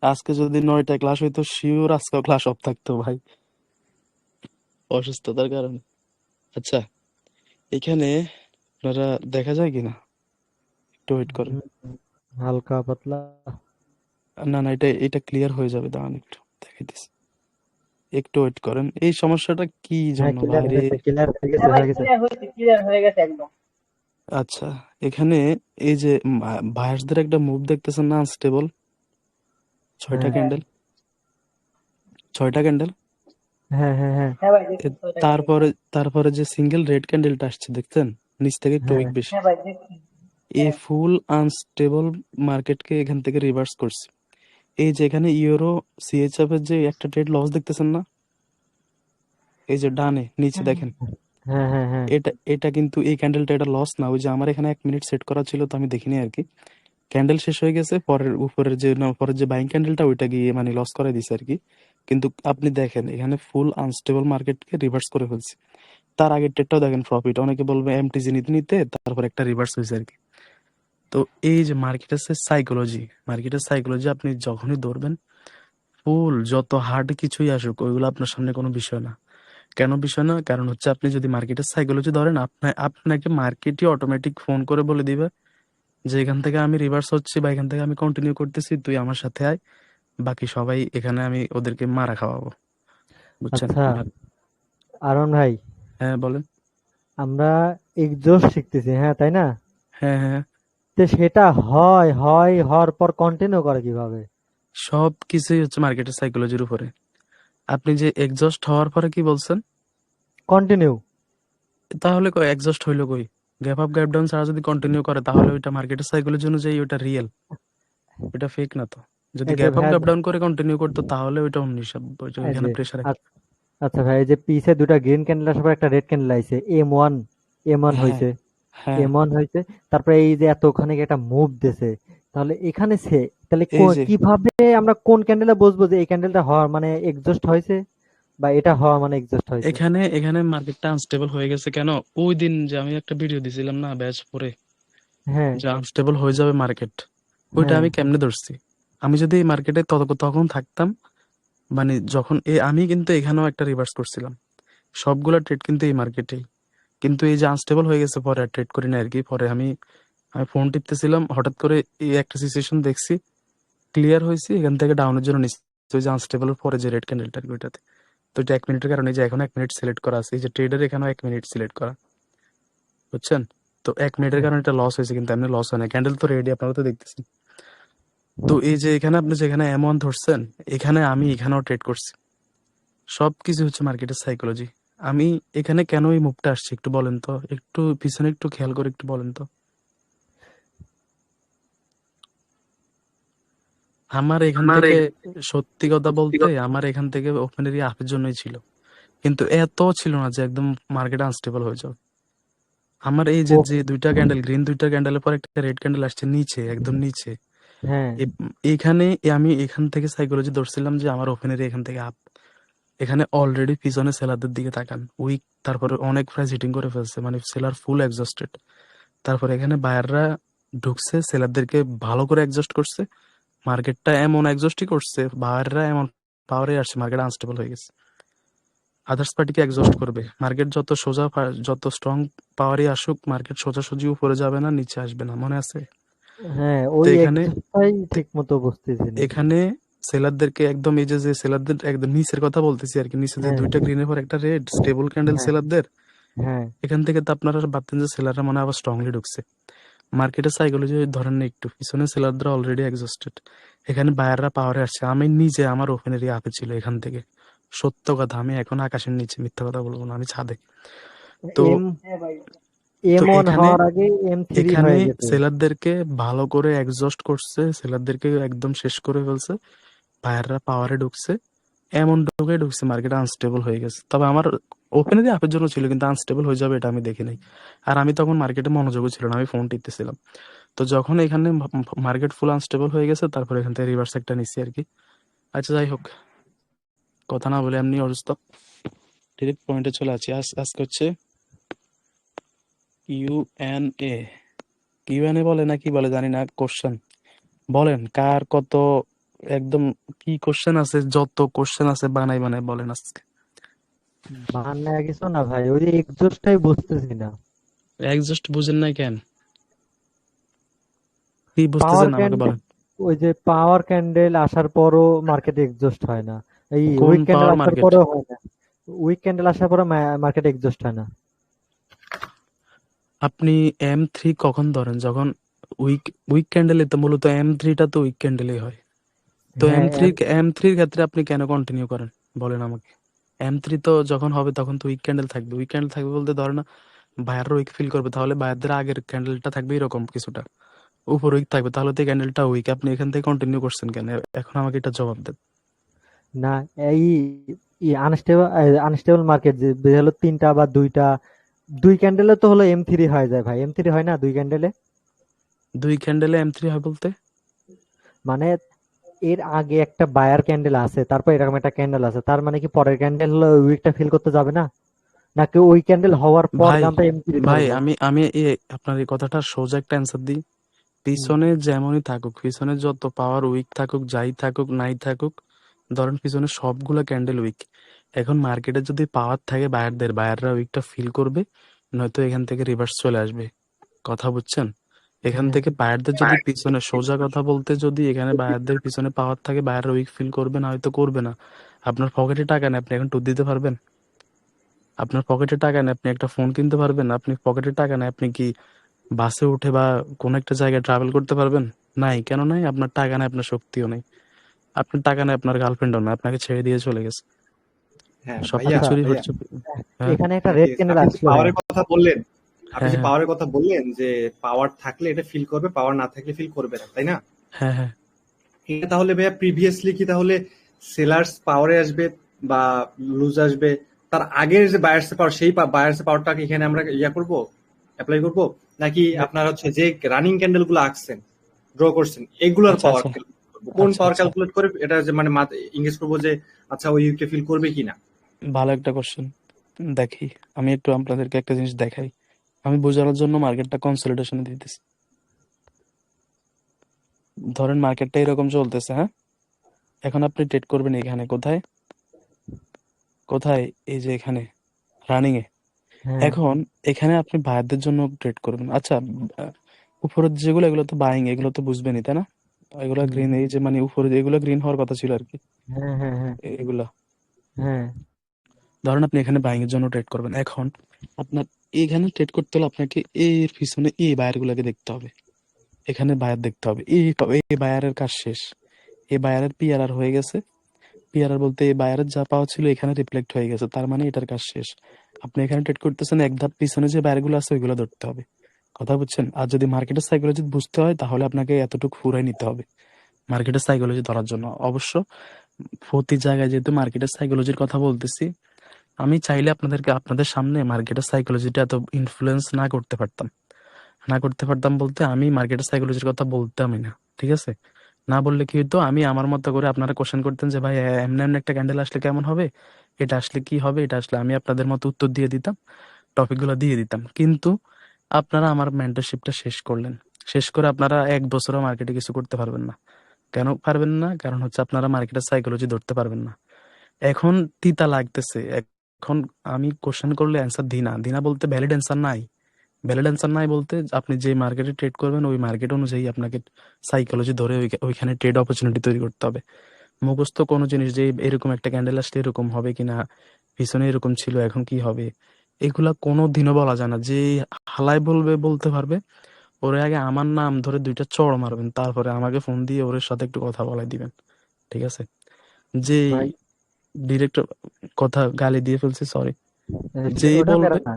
আজকে যদি 9টায় ক্লাস হইতো শিওর আজকেও ক্লাস অফ থাকতো ভাই, অসুস্থতার কারণে। আচ্ছা, এখানে আপনারা দেখা যায় কিনা, একটু ওয়েট করেন। হুম, হালকা পাতলা। না না, এটা ক্লিয়ার হয়ে যাবে, দাঁড়ান একটু দেখাইতেছি। একটু ওয়েট করেন, এই সমস্যাটা কি হ্যাঁ, জন্য ক্লিয়ার ভাইরে? হয়েছে, ক্লিয়ার হয়ে গেছে, হ্যাঁ ভাই, হয়ে গেছে। ক্লিয়ার হয়ে গেছে একদম। আচ্ছা, এখানে এই যে ভায়ার্সদের একটা মুভ দেখতেছেন না, আনস্টেবল, ছয়টা হ্যাঁ, হ্যাঁ ক্যান্ডেল, 6টা ক্যান্ডেল। হ্যাঁ, হ্যাঁ, হ্যাঁ, হ্যাঁ ভাই, দেখছি 6টা ক্যান্ডেল। তারপরে তারপরে যে সিঙ্গেল রেড ক্যান্ডেলটা আসছে দেখছেন, নিচ থেকে একটু হ্যাঁ। উইক বেশি। হ্যাঁ ভাই, দেখছি। এই হ্যাঁ ফুল আনস্টেবল মার্কেটকে এখান থেকে রিভার্স করছে। এই যে এখানে ইউরো সিএইচএফ এর যে একটা ট্রেড লস দেখতেছেন না, এই যে ডানে নিচে দেখেন, হ্যাঁ, হ্যাঁ, হ্যাঁ। এটা এটা কিন্তু এই ক্যান্ডেলটা এটা লস না, ওই যে আমার এখানে 1 মিনিট সেট করা ছিল তো আমি দেখিনি আর কি। ক্যান্ডেল শেষ হয়ে গেছে, পরের উপরের যে পরের যে বাইং ক্যান্ডেলটা ওইটা গিয়ে মানে লস করে দিছে আর কি। কিন্তু আপনি দেখেন এখানে ফুল আনস্টেবল মার্কেটকে রিভার্স করে ফেলছে। তার আগের ট্রেডটাও দেখেন প্রফিট, অনেকে বলবে এমটিজি নিতে নিতে তারপর একটা রিভার্স হয়েছে আর কি। তো এই যে মার্কেটের সাইকোলজি আপনি যখনই ধরবেন, ফুল যত হার্ড কিছুই আসুক ওইগুলো আপনার সামনে কোনো বিষয় না। কেন বিষয় না? কারণ হচ্ছে আপনি যদি মার্কেটের সাইকোলজি ধরেন, আপনাকে মার্কেটই অটোমেটিক ফোন করে বলে দিবে যে এখান থেকে আমি রিভার্স হচ্ছি বা এখান থেকে আমি কন্টিনিউ করতেছি, তুই আমার সাথে আয়, বাকি সবাই এখানে আমি ওদেরকে মারা খাওয়াবো, বুঝছেন? আচ্ছা, আরন ভাই, হ্যাঁ বলেন। আমরা এক্সজস্ট শিখতেছি, হ্যাঁ তাই না? হ্যাঁ হ্যাঁ, তো সেটা হওয়ার পর কন্টিনিউ করে কিভাবে? সব কিছুই হচ্ছে মার্কেটের সাইকোলজির উপরে। আপনি যে এক্সস্ট হওয়ার পরে কি বলছেন, কন্টিনিউ। তাহলে কই এক্সস্ট হইলো কই? গ্যাপ আপ গ্যাপ ডাউন ছাড়া যদি কন্টিনিউ করে তাহলে ওইটা মার্কেটের সাইকোলজি অনুযায়ী ওটা রিয়েল, ওটা ফেক না তো। যদি এই যে গ্যাপ আপ ভাই, গ্যাপ ডাউন করে কন্টিনিউ করতো তাহলে ওইটা অন্য হিসাব, ওইটা এই ওইখানে যে প্রেসার। আচ্ছা ভাই, এই যে পিছে দুটা গ্রিন ক্যান্ডেল আসার পর একটা রেড ক্যান্ডেল আইছে, এম ওয়ান, এম ওয়ান হ্যাঁ হয়েছে, হ্যাঁ, এম ওয়ান হয়েছে। তারপরে এই যে এতখানি একটা মুভ দিছে, তাহলে এখানে সে তাহলে এই যে কিভাবে আমরা কোন ক্যান্ডেলে বুঝবো যে এই ক্যান্ডেলটা হওয়ার মানে এক্সজস্ট হয়েছে, বা এটা হওয়া মানে এক্সজস্ট হয়েছে? এখানে এখানে মার্কেটটা আনস্টেবল হয়ে গেছে কেন? ওই দিন যে আমি একটা ভিডিও দিছিলাম না ব্যাচ পরে, হ্যাঁ, যে আনস্টেবল হয়ে যাবে মার্কেট, ওইটা হ্যাঁ, আমি কেমনে ধরছি? আমি যদি এই মার্কেটে তখন থাকতাম, মানে যখন আমি কিন্তু এখানেও একটা রিভার্স করছিলাম, সবগুলা ট্রেড কিন্তু এই মার্কেটেই। কিন্তু এই যে আনস্টেবল হয়ে গেছে পরে আর ট্রেড করি না আর কি। পরে আমি আমি ফোন টিপতেছিলাম, হঠাৎ করে এই একটা সিচুয়েশন দেখছি, ক্লিয়ার হয়েছি, এখান থেকে ডাউনের জন্য নিচ্ছি। ওই যে আনস্টেবল পরে যে রেড ক্যান্ডেলটা ওইটাতে, তো এটা 1 মিনিটের কারণে যে এখন 1 মিনিট সিলেক্ট করা আছে, এই যে ট্রেডের এখানেও 1 মিনিট সিলেক্ট করা, বুঝছেন? তো 1 মিনিটের হ্যাঁ। কারণে এটা লস হয়েছে, কিন্তু এমনি লস হয় না, ক্যান্ডেল তো রেডি, আপনারা তো দেখতেছেন। তো এই যে এখানে আপনি যেখানে এমন ধরছেন, এখানে আমি এখানেও ট্রেড করছি। সবকিছু হচ্ছে মার্কেটের সাইকোলজি। আমি এখানে কেন এই মুভটা আসছে একটু বলেন তো, একটু পিছনে একটু খেয়াল করে একটু বলেন তো। আমার এখান আমার থেকে, এই সত্যি কথা বলতে ব্যক্তিগত আমার এখান থেকে ওপেন এরিয়া আপের জন্যই ছিল, কিন্তু এত ছিল না যে একদম মার্কেট আনস্টেবল হয়ে যাবে। আমার এই যে ও, যে দুইটা ক্যান্ডেল, গ্রিন দুইটা ক্যান্ডেলের পর একটা রেড ক্যান্ডেল আসছে নিচে, একদম নিচে, হ্যাঁ, এইখানে আমি এখান থেকে সাইকোলজি ধরছিলাম যে আমার ওপেন এরিয়া এখান থেকে আপ। এখানে অলরেডি পিছনে সেলারদের দিকে তাকান, উইক, তারপরে অনেক প্রাইস হিটিং করে ফেলছে, মানে সেলার ফুল এক্সস্টেড। তারপরে এখানে বায়াররা ঢুকছে, সেলারদেরকে ভালো করে এক্সস্ট করছে, মার্কেটটা এমন এক্সস্টই করছে, বায়াররা এমন পাওয়ারে আসছে, মার্কেট আনস্টেবল হয়ে গেছে। আদার্স পার্টিকে এক্সস্ট করবে মার্কেট, যত সোজা যত স্ট্রং পাওয়ারই আসুক, মার্কেট সোজাসুজি উপরে যাবে না, নিচে আসবে না, মনে আছে? হ্যাঁ, তো ওই এখানে এক্সারসাইজ ঠিক মতো বুঝতেছি না। এখানে সেলারদেরকে একদম, এই যে যে সেলারদের একদম নিচের কথা বলতেছি আর কি, নিচে যে হ্যাঁ, দুইটা গ্রিনের পর একটা রেড স্টেবল ক্যান্ডেল হ্যাঁ, সেলারদের, হ্যাঁ, এখান থেকে তো আপনারা ভাবতেন যে সেলাররা মানে আবার স্ট্রংলি ঢুকছে। মার্কেটের সাইকোলজি ধরেন না একটু, পিছনে সেলাররা অলরেডি এক্সস্টেড, এখানে বায়াররা পাওয়ারে আসছে। আমি নিজে আমার ওপেন এরিয়া আপে ছিল এখান থেকে, সত্য কথা, আমি এখন আকাশের নিচে, মিথ্যা কথা বলবো না, আমি ছাদে। তো এম হ্যাঁ ভাই। তো এম ওয়ান এখানে হওয়ার আগে M3 এখানে হয়ে গেছে। সেলারদেরকে ভালো করে এক্সস্ট করছে, সেলারদেরকে একদম শেষ করে ফেলছে, বায়াররা পাওয়ারে ঢুকছে, এমন ঢুকছে মার্কেট আনস্টেবল হয়ে গেছে। তবে আমার ওপেনে দিয়ে আপের জন্য ছিল, কিন্তু আনস্টেবল হয়ে যাবে এটা আমি দেখি নাই। আর আমি তখন মার্কেটে মনোযোগও ছিল না, আমি ফোন টিপতেছিলাম। তো যখন এখানে মার্কেট ফুল আনস্টেবল হয়ে গেছে, তারপর এখান থেকে রিভার্স একটা নিচ্ছি আর কি। আচ্ছা যাই হোক, কথা না বলে এমনি অসুস্থ, ডিরেক্ট পয়েন্টে চলে আছি। আজকে হচ্ছে কিউএনএ, কিউএনএ বলে না কি বলে জানি না, কোশ্চেন বলেন কার কত একদম কি কোশ্চেন আছে, যত কোশ্চেন আছে বানাই বানাই বলেন আজকে। বানায় কিছু না ভাই, ওই যে এক্সজস্টটাই বুঝতেছি না। জাস্ট বুঝেন নাই কেন? কি পাওয়ার বুঝতেছেন আমাকে ক্যান্ডেল, বলেন। ওই যে পাওয়ার ক্যান্ডেল আসার পরও মার্কেটে এক্সজস্ট হয় না, এই কোন উইক ক্যান্ডেল পাওয়ার আসার মার্কেট? পরেও হয় না, উইক ক্যান্ডেল আসার পরে মার্কেটে এক্সজস্ট হয় না। আপনি M3 কখন ধরেন? যখন উইক উইক ক্যান্ডেলে তো মূলত M3টা তো উইক ক্যান্ডেলেই হয়। তো হ্যাঁ এম থ্রির ক্ষেত্রে আপনি কেন কন্টিনিউ করেন বলেন আমাকে। M3 তো যখন হবে তখন তো উইক ক্যান্ডেল থাকবে। উইক ক্যান্ডেল থাকবে বলতে ধরে না বায়াররা উইক ফিল করবে, তাহলে বায়ারদের আগের ক্যান্ডেলটা থাকবে এরকম কিছুটা উপর উইক থাকবে, তাহলে তো এই ক্যান্ডেলটা উইক, আপনি এখান থেকে কন্টিনিউ করছেন কেন? এখন আমাকে এটা জবাব দেন। না, এই আনস্টেবল আনস্টেবল মার্কেট যে হলো তিনটা বা দুইটা, দুই ক্যান্ডেলে তো হলো M3 হয়ে যায় ভাই, M3 হয় না দুই ক্যান্ডেলে? দুই ক্যান্ডেলে M3 হয় বলতে? মানে এর আগে একটা বায়ার ক্যান্ডেল আছে, তারপর এরকম একটা ক্যান্ডেল আছে, তার মানে কি পরের ক্যান্ডেল হলো উইকটা ফিল করতে যাবে না, নাকি ওই ক্যান্ডেল হওয়ার পর ভাই দামটা M3 ভাই ধরবো? আমি আমি আপনার এই কথাটা সোজা একটা অ্যান্সার দিই। হুম, পিছনে যেমনই থাকুক, পিছনে যত পাওয়ার উইক থাকুক, যাই থাকুক নাই থাকুক, ধরেন পিছনে সবগুলো ক্যান্ডেল উইক, এখন মার্কেটে যদি পাওয়ার থাকে বায়ারদের, বায়াররা উইকটা ফিল করবে, নয়তো এখান থেকে রিভার্স চলে আসবে। কথা বুঝছেন? এখান হ্যাঁ থেকে বায়ারদের যদি পিছনে, সোজা কথা বলতে, যদি এখানে বায়ারদের পিছনে পাওয়ার থাকে বায়াররা উইক ফিল করবে না, হয়তো করবে না। আপনার পকেটে টাকা নেই, আপনি এখন টুর দিতে পারবেন? আপনার পকেটে টাকা নেই, আপনি একটা ফোন কিনতে পারবেন? আপনি পকেটে টাকা নেই, আপনি কি বাসে উঠে বা কোনো একটা জায়গায় ট্রাভেল করতে পারবেন? নাই। কেন নাই? আপনার টাকা নাই, আপনার শক্তিও নেই। আপনার টাকা নাই, আপনার গার্লফ্রেন্ডও নাই, আপনাকে ছেড়ে দিয়ে চলে গেছে। হ্যাঁ ভাইয়া আচ্ছা, সবকিছুরই ভাইয়া হচ্ছে। হ্যাঁ এখানে একটা হ্যাঁ রেড ঠিক আছে, ক্যান্ডেল আপনি যে আসলো ভাইয়া। পাওয়ারের কথা বললেন, আপনি হ্যাঁ যে হ্যাঁ পাওয়ারের কথা বললেন যে পাওয়ার থাকলে এটা ফিল করবে, পাওয়ার না থাকলে ফিল করবে না, তাই না? হ্যাঁ হ্যাঁ এটা তাহলে ভাইয়া প্রিভিয়াসলি কি তাহলে সেলার্স পাওয়ারে আসবে বা লুজ আসবে, তার আগের যে বায়ার্স পাওয়ার, সেই বায়ার্স পাওয়ারটাকে এখানে আমরা ইয়া করব, অ্যাপ্লাই করব, নাকি আপনার হচ্ছে যে রানিং ক্যান্ডেল গুলো আঁকছেন, ড্র করছেন, এগুলোর আচ্ছা পাওয়ার আচ্ছা কোন আচ্ছা পাওয়ার আচ্ছা ক্যালকুলেট করে এটা যে মানে ইংগেজ করবো যে আচ্ছা ওই ইউকে ফিল করবে কিনা? ভালো একটা কোশ্চেন। দেখি, আমি একটু আপনাদেরকে একটা জিনিস দেখাই। আমি বোঝানোর জন্য মার্কেটটা কনসলিডেশনে দিতেছি। ধরেন মার্কেটটা এরকম চলতেছে, হ্যাঁ? এখন আপনি ট্রেড করবেন এখানে, কোথায় কোথায়? এই যে এখানে, রানিং এ। হ্যাঁ এখন এখানে আপনি বায়ারদের জন্য ট্রেড করবেন। আচ্ছা, আহ, উপরের যেগুলো, এগুলো তো বাইং, এগুলো তো বুঝবেনই তাই না? এগুলো হুম, গ্রিন, এই যে মানে উপরে এগুলো গ্রিন হওয়ার কথা ছিল আর কি, হ্যাঁ হ্যাঁ হ্যাঁ এগুলা। হ্যাঁ ধরেন আপনি এখানে বাইং এর জন্য ট্রেড করবেন। এখন আপনার এখানে ট্রেড করতে হলে আপনাকে এর পিছনে এই বায়ার গুলাকে দেখতে হবে, এখানে বায়ার দেখতে হবে। এই বায়ারের কাজ শেষ, এই বায়ারের পিআরআর হয়ে গেছে। পিআরআর বলতে এই বায়ারের যা পাওয়া ছিল এখানে রিফ্লেক্ট হয়ে গেছে, তার মানে এটার কাজ শেষ। আপনি এখানে ট্রেড করতেছেন, এক ধাপ পিছনে যে বায়ার গুলো আছে ওইগুলো ধরতে হবে। কথা বুঝছেন? আর যদি মার্কেটের সাইকোলজি বুঝতে হয় তাহলে আপনাকে এতটুকু ফুরাই নিতে হবে মার্কেটের সাইকোলজি ধরার জন্য। অবশ্য প্রতি জায়গায় যেহেতু মার্কেটের সাইকোলজির কথা বলতেছি, আমি চাইলে আপনাদেরকে, আপনাদের সামনে মার্কেটের সাইকোলজিটা এত ইনফ্লুয়েন্স না করতে পারতাম। না করতে পারতাম বলতে আমি মার্কেটের সাইকোলজির কথা বলতামই না, ঠিক আছে? না বললে কি হতো, আমি আমার মতো করে আপনারা কোশ্চেন করতেন যে ভাই এমনি এমনি একটা ক্যান্ডেল আসলে কেমন হবে, এটা আসলে কি হবে, এটা আসলে, আমি আপনাদের মতো উত্তর দিয়ে দিতাম, টপিকগুলো দিয়ে দিতাম। কিন্তু আপনারা আমার মেন্টরশিপটা শেষ করলেন। শেষ করে আপনারা 1 বছরও মার্কেটে কিছু করতে পারবেন না। কেন পারবেন না? কারণ হচ্ছে আপনারা মার্কেটের সাইকোলজি ধরতে পারবেন না। এখন তিতা লাগতেছে। এখন আমি কোশ্চেন করলে অ্যান্সার দিই না, দিই না বলতে ভ্যালিড অ্যান্সার নাই। ভ্যালিড অ্যান্সার নাই বলতে আপনি যে মার্কেটে ট্রেড করবেন ওই মার্কেট অনুযায়ী আপনাকে সাইকোলজি ধরে ওইখানে ট্রেড অপরচুনিটি তৈরি করতে হবে। মুখস্থ কোনো জিনিস যে এরকম একটা ক্যান্ডেল আসলে এরকম হবে কিনা, পিছনে এরকম ছিল এখন কি হবে, এগুলা কোনো দিনও বলা যায় না। যে হালাই বলবে, বলতে পারবে, ওরে আগে আমার নাম ধরে 2টা চড় মারবেন, তারপরে আমাকে ফোন দিয়ে ওর সাথে একটু কথা বলাই দিবেন, ঠিক আছে? যেই ভাই, ডিরেক্ট কথা গালি দিয়ে ফেলছি, সরি, যেই ওটা বলবে, প্যারা না।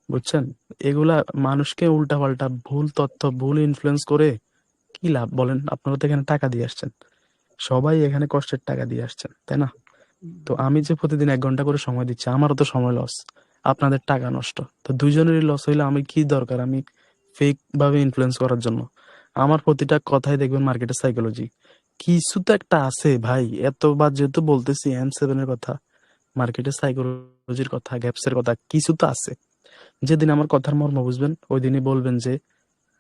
বুঝছেন? এগুলা মানুষকে উল্টাপাল্টা ভুল তথ্য, ভুল ইনফ্লুয়েন্স করে কি লাভ বলেন? আপনারা তো এখানে টাকা দিয়ে আসছেন, সবাই এখানে কষ্টের টাকা দিয়ে আসছেন, তাই না? তো আমি যে প্রতিদিন 1 ঘন্টা করে সময় দিচ্ছি, আমারও তো সময় লস, আপনাদের টাকা নষ্ট, তো দুইজনেরই লস হইলে আমি কি দরকার আমি ফেক ভাবে ইনফ্লুয়েন্স করার জন্য? আমার প্রতিটা কথাই দেখবেন মার্কেটের সাইকোলজি কিছু তো একটা আছে ভাই। এতবার যেহেতু বলতেছি M7 এর কথা, মার্কেটের সাইকোলজির কথা, গ্যাপসের কথা, কিছু তো আছে। যেদিন আমার কথার মর্ম বুঝবেন ওই দিনই বলবেন যে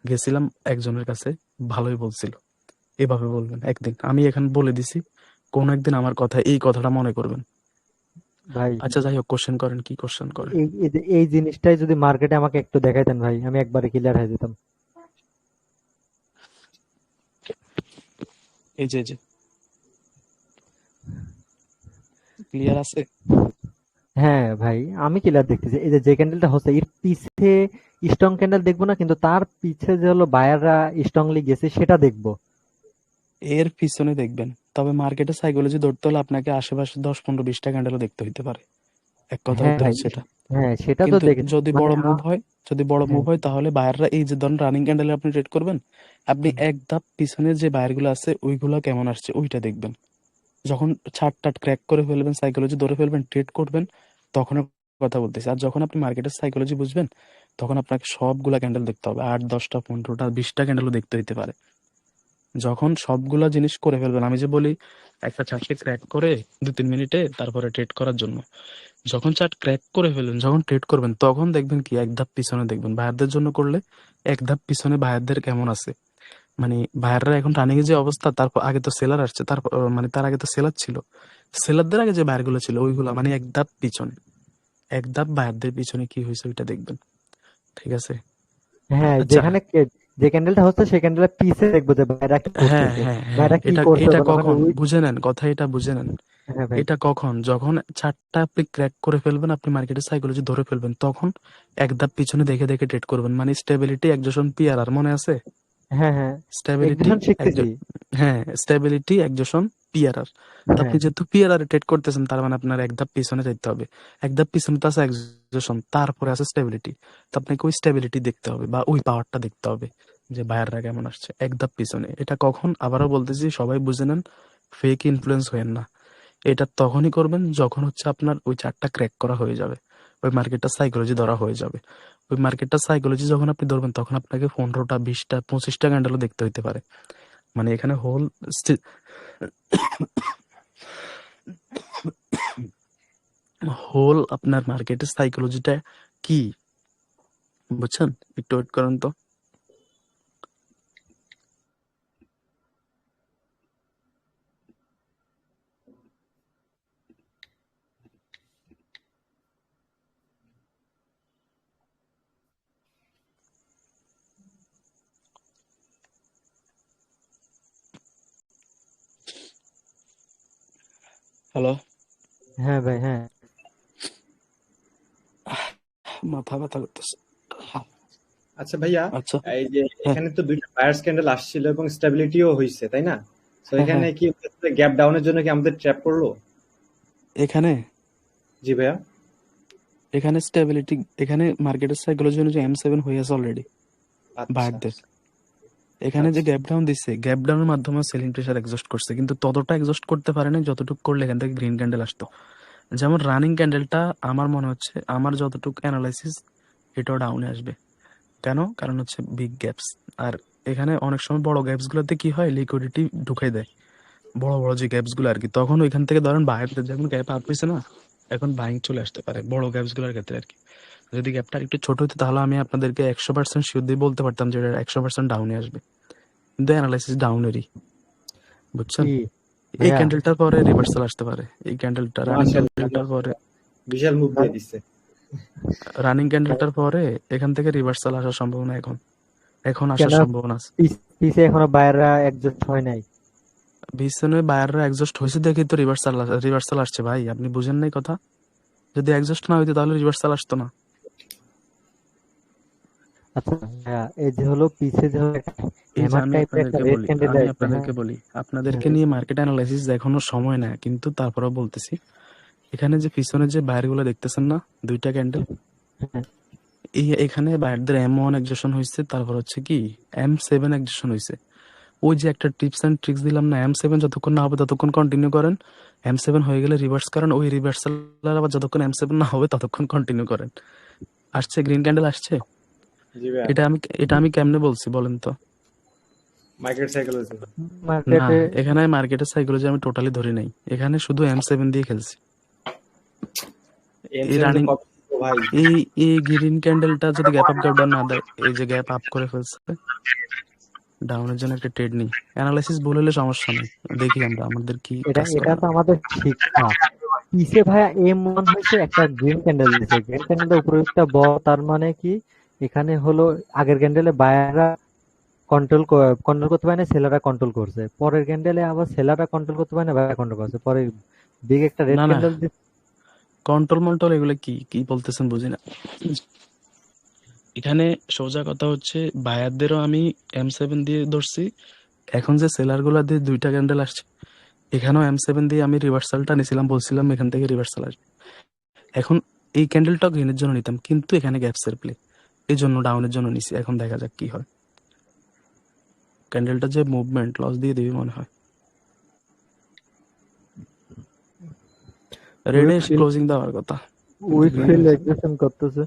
গেছিলাম একজনের কাছে, ভালোই বলছিল। এভাবে বলবেন একদিন। আমি এখানে বলে দিছি, কোন একদিন আমার কথা এই কথাটা মনে করবেন। ভাই আচ্ছা যাই হোক, কোশ্চেন করেন, কি কোশ্চেন করেন। এই জিনিসটাই যদি মার্কেটে আমাকে একটু দেখাইতেন ভাই, আমি একবারে ক্লিয়ার হয়ে যেতাম। এই যে ক্লিয়ার আছে। হ্যাঁ ভাই, আমি ক্লিয়ার দেখতেছি। এই যে যে ক্যান্ডেলটা হচ্ছে এর পিছে স্ট্রং ক্যান্ডেল দেখবো না, কিন্তু তার পিছে যে হলো বায়াররা স্ট্রংলি গেছে সেটা দেখবো। এর পিছনে দেখবেন। তবে মার্কেটে সাইকোলজি ধরতে হলে আপনাকে আশেপাশে 10, 15, 20টা ক্যান্ডেলও দেখতে হইতে পারে। এক কথা হ্যাঁ হইতে ভাই, হচ্ছে এটা। হ্যাঁ সেটা তো কিন্তু দেখেছি যদি মানে বড় মুভ হয়, যদি বড় মুভ হ্যাঁ হয় তাহলে বায়াররা এই যে ধরুন রানিং ক্যান্ডেলে আপনি ট্রেড করবেন, আপনি এক ধাপ পিছনে যে বায়ার গুলো আছে ওইগুলো কেমন আসছে ওইটা দেখবেন। যখন ছাট টাট ক্র্যাক করে ফেলবেন, সাইকোলজি ধরে ফেলবেন, ট্রেড করবেন, তখন কথা বলতেছি। আর যখন আপনি মার্কেটের সাইকোলজি বুঝবেন, তখন আপনাকে সবগুলা ক্যান্ডেল দেখতে হবে, 8, 10টা, 15টা, 20টা ক্যান্ডেলও দেখতে হইতে পারে। যখন সবগুলা জিনিস করে ফেলবেন, আমি যে বলি একটা চার্টকে ক্র্যাক করে 2-3 মিনিটে তারপরে ট্রেড করার জন্য, যখন চার্ট ক্র্যাক করে ফেলবেন, যখন ট্রেড করবেন, তখন দেখবেন কি এক ধাপ পিছনে দেখবেন। বায়ারদের জন্য করলে এক ধাপ পিছনে বায়ারদের কেমন আছে, মানে বায়াররা এখন রানিং এর যে অবস্থা, তারপর আগে তো সেলার আসছে, তারপর মানে তার আগে তো সেলার ছিল, সেলারদের আগে যে বায়ার গুলো ছিল ওইগুলা মানে এক ধাপ পিছনে, এক ধাপ বায়ারদের পিছনে কি হয়েছে ওইটা দেখবেন। ঠিক আছে। হ্যাঁ, আচ্ছা। যেখানে যে ক্যান্ডেলটা হচ্ছে সেই ক্যান্ডেলের পিছে দেখবো যে ভাইরা কি হ্যাঁ করতেছে, হ্যাঁ হ্যাঁ, ভাইরা কি এটা করছে এটা ওখানে কখন ওই। বুঝে নেন, কথা এটা বুঝে নেন। হ্যাঁ ভাই। এটা কখন, যখন চারটা আপনি ক্র্যাক করে ফেলবেন, আপনি মার্কেটের সাইকোলজি ধরে ফেলবেন, তখন এক ধাপ পিছনে দেখে দেখে ট্রেড করবেন। মানে স্টেবিলিটি একজোশন পিআরআর মনে আছে? হ্যাঁ হ্যাঁ, স্টেবিলিটি একজন শিখতেছি। হ্যাঁ, স্টেবিলিটি একজোশন পিআরআর। তো হ্যাঁ আপনি যেহেতু পিআরআর ট্রেড করতেছেন, তার মানে আপনার এক ধাপ পিছনে যাইতে হবে। এক ধাপ পিছনে তো আছে একজোশন, তারপরে আছে স্টেবিলিটি। তো আপনাকে ওই স্টেবিলিটি দেখতে হবে বা ওই পাওয়ারটা দেখতে হবে যে বায়াররা কেমন আসছে এক ধাপ পিছনে। এটা কখন, আবারও বলতেছি, সবাই বুঝে নেন, ফেক ইনফ্লুয়েন্স হয়েন না। এটা তখনই করবেন যখন হচ্ছে আপনার ওই চারটা ক্র্যাক করা হয়ে যাবে, ওই মার্কেটটা সাইকোলজি ধরা হয়ে যাবে। ওই মার্কেটটা সাইকোলজি যখন আপনি ধরবেন, তখন আপনাকে 15টা, 20টা, 25টা ক্যান্ডেলও দেখতে হইতে পারে। মানে এখানে হোল আপনার মার্কেটের সাইকোলজিটা কি, বুঝছেন? একটু ওয়েট করেন তো। হ্যালো। হ্যাঁ ভাই। হ্যাঁ মাথা ব্যথা করতেছে। আচ্ছা ভাইয়া, আচ্ছা। এই যে হ্যাঁ এখানে তো দুইটা বায়ার্স ক্যান্ডেল আসছিল এবং স্টেবিলিটিও হয়েছে, তাই না? তো হ্যাঁ এখানে হ্যাঁ। কি গ্যাপ ডাউনের জন্য কি আমাদের ট্র্যাপ করলো? এখানে জি ভাইয়া। এখানে স্টেবিলিটি, এখানে মার্কেটের সাইকোলজি অনুযায়ী M7 হয়ে আছে অলরেডি আচ্ছা বায়ারদের। এখানে যে আচ্ছা গ্যাপ ডাউন দিচ্ছে, গ্যাপ ডাউনের মাধ্যমে সেলিং প্রেসার এক্সস্ট করছে, কিন্তু ততটা এক্সস্ট করতে পারে না যতটুকু করলে এখান থেকে গ্রিন ক্যান্ডেল আসতো। যেমন রানিং ক্যান্ডেলটা আমার মনে হচ্ছে, আমার যতটুকু অ্যানালাইসিস, এটাও ডাউনে আসবে। কেন? কারণ হচ্ছে বিগ গ্যাপস। আর এখানে অনেক সময় বড় গ্যাপস গুলোতে কি হয়, লিকুইডিটি ঢুকাই দেয়, বড় বড় যে গ্যাপস গুলো আর কি। তখন ওইখান থেকে ধরেন বায়ারদের যখন গ্যাপ আপ হয়েছে না, এখন বাইং চলে আসতে পারে বড় গ্যাপস গুলোর ক্ষেত্রে আর কি। যদি গ্যাপটা একটু ছোট হতো, তাহলে আমি আপনাদেরকে 100% শিওর দিয়ে বলতে পারতাম যে এটা 100% ডাউনে আসবে, কিন্তু অ্যানালাইসিস ডাউনেরই, বুঝছেন? কি এই ভাইয়া, ক্যান্ডেলটার পরে রিভার্সাল আসতে পারে, এই ক্যান্ডেলটা রানিং মাশাআল্লাহ, ক্যান্ডেলটার পরে, বিশাল মুভ দিয়ে দিচ্ছে। রানিং ক্যান্ডেলটার পরে এখান থেকে রিভার্সাল আসার সম্ভাবনা এখন, এখন কেন আসার সম্ভাবনা আছে। পিছে এখনো বায়াররা একজোট হয় নাই? বিছনে বায়াররা এক্সস্ট হয়েছে দেখেই তো রিভার্সাল আসছে ভাই, আপনি বুঝেন নাই কথা? যদি এক্সস্ট না হইতো তাহলে রিভার্সাল আসতো না। আচ্ছা ভাইয়া, এই যে হলো পিছে যে হলো একটা এই যে হ্যামার আমি টাইপের একটা আপনাদেরকে রেড বলি, ক্যান্ডেল আমি আছে। হ্যাঁ আপনাদেরকে বলি, আপনাদেরকে হ্যাঁ নিয়ে মার্কেট অ্যানালাইসিস এখনো সময় নেয়, কিন্তু তারপরেও বলতেছি, এখানে যে পিছনে যে বায়ার গুলো দেখতেছেন না, দুইটা ক্যান্ডেল, হ্যাঁ। এই এখানে বায়ারদের M1 এক্সেশন হয়েছে, তারপর হচ্ছে কি M7 এক্সেশন হয়েছে। ওই যে একটা টিপস এন্ড ট্রিক্স দিলাম না, M7 যতক্ষণ না হবে ততক্ষণ কন্টিনিউ করেন, M7 হয়ে গেলে রিভার্স করেন, ওই রিভার্সাল আবার যতক্ষণ M7 না হবে ততক্ষণ কন্টিনিউ করেন। আসছে গ্রিন ক্যান্ডেল আসছে। জি ভাইয়া। এটা আমি কেমনে বলছি বলেন তো? Market psychology. না, মার্কেটে এখানে মার্কেটের সাইকোলজি আমি টোটালি ধরি নাই, এখানে শুধু M7 দিয়ে খেলছি। এম এই সেভেন যে রানিং, কত ভাই! এই এই গ্রিন ক্যান্ডেলটা যদি গ্যাপ আপ গ্যাপ ডাউন না দেয়, এই যে গ্যাপ আপ করে ফেলছে, ডাউনের জন্য একটা ট্রেড নিই, অ্যানালাইসিস ভুল হলে সমস্যা নেই, দেখি আমরা আমাদের কি এটা কাজ এটা করা। তো আমাদের শিক্ষা। পিছে ভাইয়া M1 হয়েছে একটা গ্রিন ক্যান্ডেল দিয়েছে, গ্রিন ক্যান্ডেলের উপরে একটা বড়, তার মানে কি এখানে হলো আগের ক্যান্ডেলে বায়াররা কন্ট্রোল করতে পারে না, সেলাররা কন্ট্রোল করছে, পরের ক্যান্ডেলে আবার সেলাররা কন্ট্রোল করতে পারে না, বায়ার কন্ট্রোল করছে, পরে বিগ একটা রেড না না, ক্যান্ডেল। কন্ট্রোল মন্ট্রোল এগুলো কি কি বলতেছেন বুঝি না। এখানে সোজা কথা হচ্ছে বায়ারদেরও আমি M7 দিয়ে ধরছি, এখন যে সেলার গুলা দিয়ে দুইটা ক্যান্ডেল আসছে, এখানেও M7 দিয়ে আমি রিভার্সালটা নিয়েছিলাম, বলছিলাম এখান থেকে রিভার্সাল আসবে। এখন এই ক্যান্ডেলটাও গ্রিনের জন্য নিতাম, কিন্তু এখানে গ্যাপসের প্লে, এই জন্য ডাউনের জন্য নিছি। এখন দেখা যাক কি হয়, ক্যান্ডেলটা যে মুভমেন্ট লস দিয়ে দিবি মনে হয়। রেডে ক্লোজিং দেওয়ার কথা, উইক green ফিল হয়েছে। এক্সিস্টেন্ট করতেছে।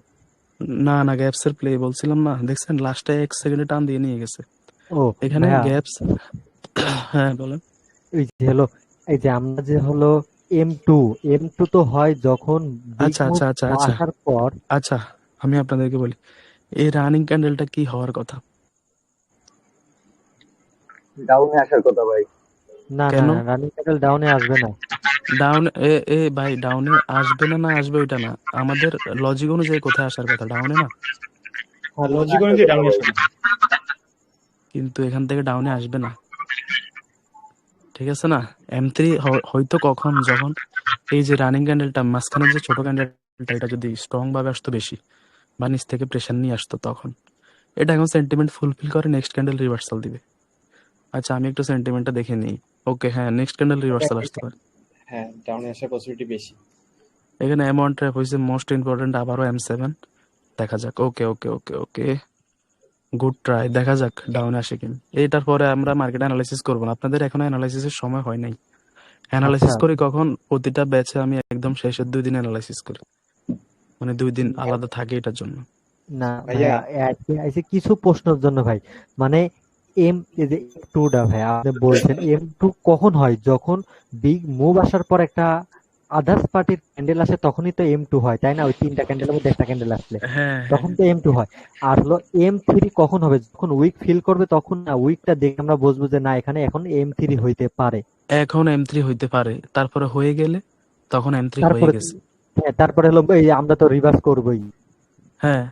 না না, গ্যাপসের প্লে বলছিলাম না, দেখছেন লাস্টে 1 সেকেন্ডে টান দিয়ে নিয়ে গেছে ও এখানে ভাইয়া, গ্যাপস। হ্যাঁ বলেন। এই যে হলো, এই যে আমরা যে হলো M2, M2 তো হয় যখন বিগ আচ্ছা মুভ আচ্ছা আচ্ছা আচ্ছা আসার পর। আচ্ছা, আমি আপনাদেরকে বলি এই রানিং ক্যান্ডেলটা কি হওয়ার কথা। ডাউনে আসার কথা ভাই। না না কেন না, রানিং ক্যান্ডেল ডাউনে আসবে না। ডাউন এ এ ভাই, ডাউনে আসবে না না আসবে ওইটা না, আমাদের লজিক অনুযায়ী কোথায় আসার কথা, ডাউনে না। হ্যাঁ, লজিক অনুযায়ী ডাউন আসবে। কিন্তু এখান থেকে ডাউনে আসবে না, ঠিক আছে না। M3 হয়তো কখন, যখন এই যে রানিং ক্যান্ডেলটা মাঝখানে যে ছোট ক্যান্ডেলটা, এটা যদি স্ট্রং ভাবে আসতো বেশি, বা নিচ থেকে প্রেশার নিয়ে আসতো, তখন এটা এখন সেন্টিমেন্ট ফুলফিল করে নেক্সট ক্যান্ডেল রিভার্সাল দিবে। আচ্ছা আমি একটু সেন্টিমেন্টটা দেখে নিই। ওকে হ্যাঁ, নেক্সট ক্যান্ডেল রিভার্সাল আসতে পারে। হ্যাঁ, ডাউনে আসার পসিবিলিটি বেশি। এখানে M1 ট্র্যাপ হয়েছে মোস্ট ইম্পর্টেন্ট, আবারও M7, দেখা যাক। ওকে ওকে ওকে ওকে, গুড ট্রাই, দেখা যাক ডাউনে আসে কিনা। এইটার পরে আমরা মার্কেট অ্যানালাইসিস করবো না, আপনাদের এখনো অ্যানালাইসিসের সময় হয় নাই। আচ্ছা অ্যানালাইসিস করি কখন, প্রতিটা ব্যাচে আমি একদম শেষের 2 দিন অ্যানালাইসিস করি, মানে 2 দিন আলাদা থাকে এটার জন্য। না ভাইয়া, ভাইয়া, আজকে কিছু প্রশ্নের জন্য ভাই, মানে এই যে M2টা ভাই আপনি বলছেন, M2 কখন হয়? যখন বিগ মুভ আসার পর একটা আদার্স পার্টির ক্যান্ডেল আসে, তখনই তো M2 হয়, তাই না? ওই তিনটা ক্যান্ডেলের মধ্যে একটা ক্যান্ডেল আসলে হ্যাঁ হ্যাঁ, তখন তো M2 হয়। আর হলো M3 কখন হবে? যখন উইক ফিল করবে, তখন না, উইকটা দেখে আমরা বুঝবো যে না, এখানে এখন M3 হইতে পারে। এখন M3 হইতে পারে, তারপরে হয়ে গেলে তখন M3 হয়ে তারপরে গেছে। হ্যাঁ, তারপরে হলো এই আমরা তো রিভার্স করবোই। হ্যাঁ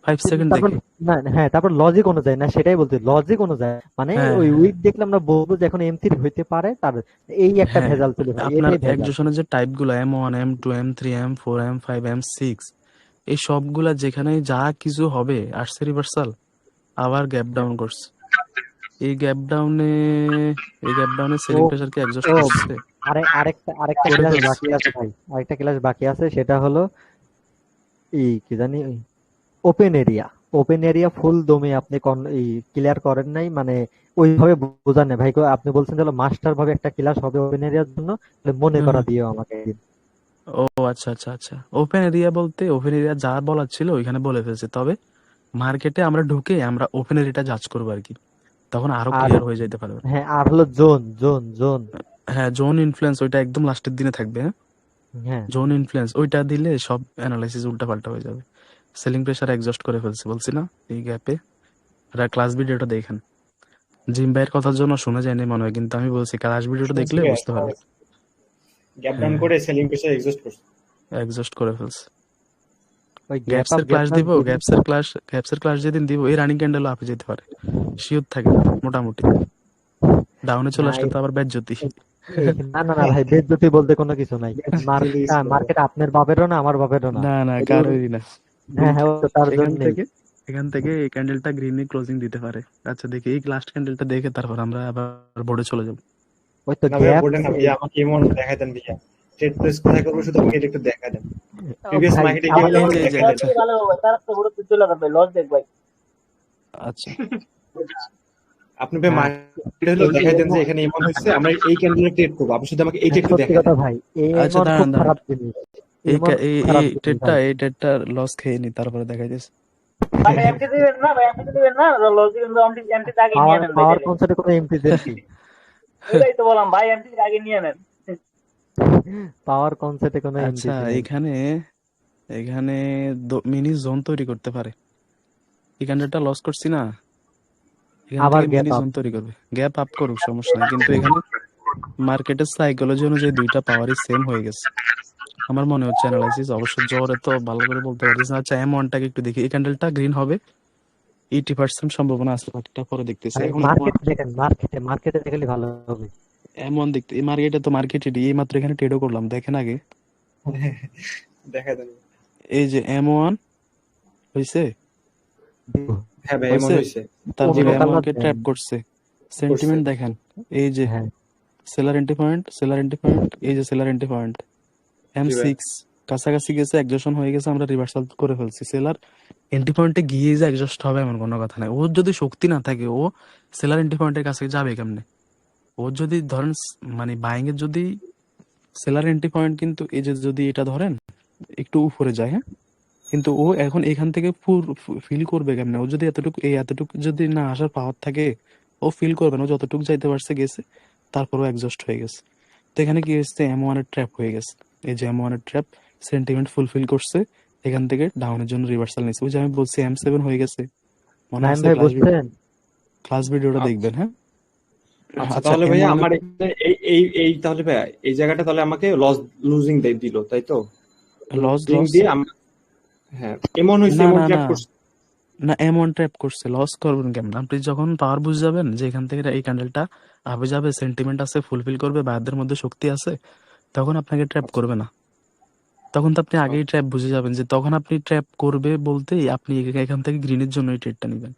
5 সেকেন্ড তারপর দেখে। না হ্যাঁ, তারপর লজিক অনুযায়ী, না সেটাই বলতে, লজিক অনুযায়ী মানে হ্যাঁ ওই হ্যাঁ উইক দেখলে আমরা বলবো যে এখন M3 হইতে পারে, তার এই একটা হ্যাঁ, ভেজাল ছিল ভাই, আপনার এটাই ভেজাল। একজনের যে টাইপ গুলো M1 M2 M3 M4 M5 M6, এই সবগুলা যেখানে যা কিছু হবে আসছে রিভার্সাল, আবার গ্যাপ ডাউন করছে। এই গ্যাপ ডাউনে ও সেলিং প্রেসার কি এক্সস্ট ও করছে, আরেকটা করে ক্লাস ফেলছে। বাকি আছে ভাই, আরেকটা ক্লাস বাকি আছে, সেটা হলো এই কি জানি, ওপেন এরিয়া। ওপেন এরিয়া ফুল দমে আপনি এই ক্লিয়ার করেন নাই, মানে ওইভাবে বোঝান না ভাই। আপনি বলছেন যে মাস্টার ভাবে একটা ক্লাস হবে ওপেন এরিয়ার জন্য, তাহলে মনে হুম করা হুম। দিও আমাকে একদিন। ও আচ্ছা আচ্ছা আচ্ছা, ওপেন এরিয়া বলতে ওপেন এরিয়া যা বলার ছিল ওইখানে বলে ফেলছে, তবে মার্কেটে আমরা ঢুকে আমরা ওপেন এরিয়াটা জাজ করবো আর কি, তখন আরো আর ক্লিয়ার হয়ে যেতে পারবে। হ্যাঁ, আর হলো জোন জোন জোন। হ্যাঁ জোন ইনফ্লুয়েন্স ওইটা একদম লাস্টের দিনে থাকবে। হ্যাঁ হ্যাঁ জোন ইনফ্লুয়েন্স ওইটা দিলে সব অ্যানালাইসিস উল্টা পাল্টা হয়ে যাবে। সেলিং প্রেসার এক্সস্ট করে ফেলছে বলছি না এই গ্যাপে। আর ক্লাস ভিডিওটা দেখেন, জিম ভাইয়ের কথার জন্য শোনা যায়নি মনে হয়, কিন্তু আমি বলছি ক্লাস ভিডিওটা শুনছি দেখলে ভাইয়া, বুঝতে পারবে। গ্যাপ ডাউন হ্যাঁ করে সেলিং প্রেসার এক্সস্ট করছে। এক্সস্ট করে ফেলছে। ওই গ্যাপ আপ গ্যাপসের গ্যাপ ক্লাস ডাউন দিব, গ্যাপসের ক্লাস যেদিন দিব এই রানিং ক্যান্ডেল আপে যেতে পারে, শিওর থাকেন মোটামুটি। ডাউনে চলে না আসলে তো আবার বেজ্জতি। না না না ভাই, বেজ্জতি বলতে কোনো কিছু নাই। Please করবো। মার্কেট আপনার বাপেরও না, আমার বাপেরও না। না না এটা কারোরই না। হ্যাঁ হ্যাঁ, ও তো তার এখান জন্যই। থেকে এখান থেকে এই ক্যান্ডেলটা গ্রিনে ক্লোজিং দিতে পারে। আচ্ছা দেখি এই লাস্ট ক্যান্ডেলটা দেখে তারপর আমরা আবার বোর্ডে চলে যাব। ওই তো না ভাইয়া, গ্যাপ। বললেন না ভাইয়া, আমাকে এমন দেখাই দেন ভাইয়া। ট্রেড প্লেস কোথায় করবো শুধু আমাকে এটা একটু দেখাই দেন। প্রিভিয়াস ভাই মার্কেটে আমার গিয়ে এই আমাকে যে এই যে দেখাই দেন। আচ্ছা ভালো হবে, তারা তো হুড়ো চলে যাবে, লস দেখ ভাই। আচ্ছা আপনি ভাই হ্যাঁ, মার্কেটে হলো দেখাই দেন যে এখানে এমন হচ্ছে, আমরা এই ক্যান্ডেলে ট্রেড করবো, আপনি শুধু আমাকে এইটা একটু সত্যি দেখাই কথা দেন। ভাই, আচ্ছা এমন খুব দাঁড়ান দাঁড়ান, খারাপ জিনিস, এই এমন খুব এই খারাপ এই জিনিস ভাই। ট্রেডটা লস খেয়ে নি তারপরে দেখাই দিস। ভাই এমটি দিবেন না, ভাই এমটি দিবেন না, লস দিবেন তো, এমটি আগে নিয়ে নেন ভাই পাওয়ার তাহলে। কনসার্টে কোনো এমপি দেন কি? ওইটাই তো বললাম ভাই, এমটি আগে নিয়ে নেন। পাওয়ার কনসার্টে কোনো এমপি আচ্ছা নেই। এখানে এখানে মিনি জোন তৈরি করতে পারে। এই ক্যান্ডেলটা লস করছি না, এখান আবার থেকে গ্যাপ মিনি আপ। জোন তৈরি করবে, গ্যাপ আপ করুক সমস্যা নাই, কিন্তু এখানে মার্কেটের সাইকোলজি অনুযায়ী দুইটা পাওয়ারই সেম হয়ে গেছে আমার মনে হচ্ছে অ্যানালাইসিস। অবশ্য জোরে তো ভালো করে বলতে পারতেছি না। আচ্ছা M1টাকে একটু দেখি, এই ক্যান্ডেলটা গ্রিন হবে 80% সম্ভাবনা আছে, বাকিটা পরে দেখতেছি। ভাই এখন মার্কেটে দেখেন, মার্কেটে দেখলে ভালো হবে। M1 দেখতে, এই মার্কেটে তো মার্কেটে এই মাত্র এখানে ট্রেডও করলাম, দেখেন আগে। দেখা দেন। এই যে M1 হইছে, হ্যাঁ ভাই এমন হইছে, হয়েছে। তারপরে ইয়েলো M1 কালার কে দেন। ট্র্যাপ করছে, করছে। সেন্টিমেন্ট দেখেন। এই যে হ্যাঁ seller entry point, seller entry point, এই যে সেলার এন্ট্রি পয়েন্ট, জি ভাই। M6 কাছাকাছি গেছে, একজশন হয়ে গেছে, আমরা রিভার্সাল করে ফেলছি। সেলার এন্ট্রি পয়েন্টে গিয়ে যে একজস্ট হবে এমন কোনো কথা নাই। ওর যদি শক্তি না থাকে, ও সেলার এন্ট্রি পয়েন্টের কাছে যাবে কেমনে? ওর যদি ধরেন মানে বাইং এর যদি সেলার এন্ট্রি পয়েন্ট, কিন্তু এই যে যদি এটা ধরেন একটু উপরে যায়, হ্যাঁ, কিন্তু ও এখন এখান থেকে ফিল করবে কেমনে? ও যদি এতটুকু যদি না আসার পাওয়ার থাকে, ও ফিল করবে না। ও যতটুকু যাইতে পারছে গেছে, তারপরও এক্সস্ট হয়ে গেছে। তো এখানে কি হচ্ছে, M1 এর ট্র্যাপ হয়ে গেছে। এই যে M1 এর ট্র্যাপ, সেন্টিমেন্ট ফুলফিল করছে, এখান থেকে ডাউনের জন্য রিভার্সাল নিচ্ছে। ওই যে আমি বলছি M7 হয়ে গেছে, মনে নাইম আছে? ভাই বুঝছেন? ক্লাস ভিডিওটা আচ্ছা দেখবেন, হ্যাঁ। আচ্ছা, আচ্ছা তাহলে ভাইয়া M1 এর আমার এই তাহলে ভাইয়া এই জায়গাটা তাহলে আমাকে লুজিং দিল, তাই তো? লস লুজিং লস দিয়ে হ্যাঁ এমন হয়েছে, না এমন না ট্র্যাপ না করছে। না, M1 ট্র্যাপ করছে, লস করবেন কেমন? আপনি যখন পাওয়ার বুঝে যাবেন যে এখান থেকে এই ক্যান্ডেলটা আপে যাবে, সেন্টিমেন্ট আছে, ফুলফিল করবে, বায়ারদের মধ্যে শক্তি আছে, তখন আপনাকে ট্র্যাপ আচ্ছা করবে না। তখন তো আপনি আগেই আচ্ছা ট্র্যাপ বুঝে যাবেন, যে তখন আপনি ট্র্যাপ করবে বলতেই আপনি এখান থেকে গ্রিনের জন্য এই ট্রেডটা নেবেন।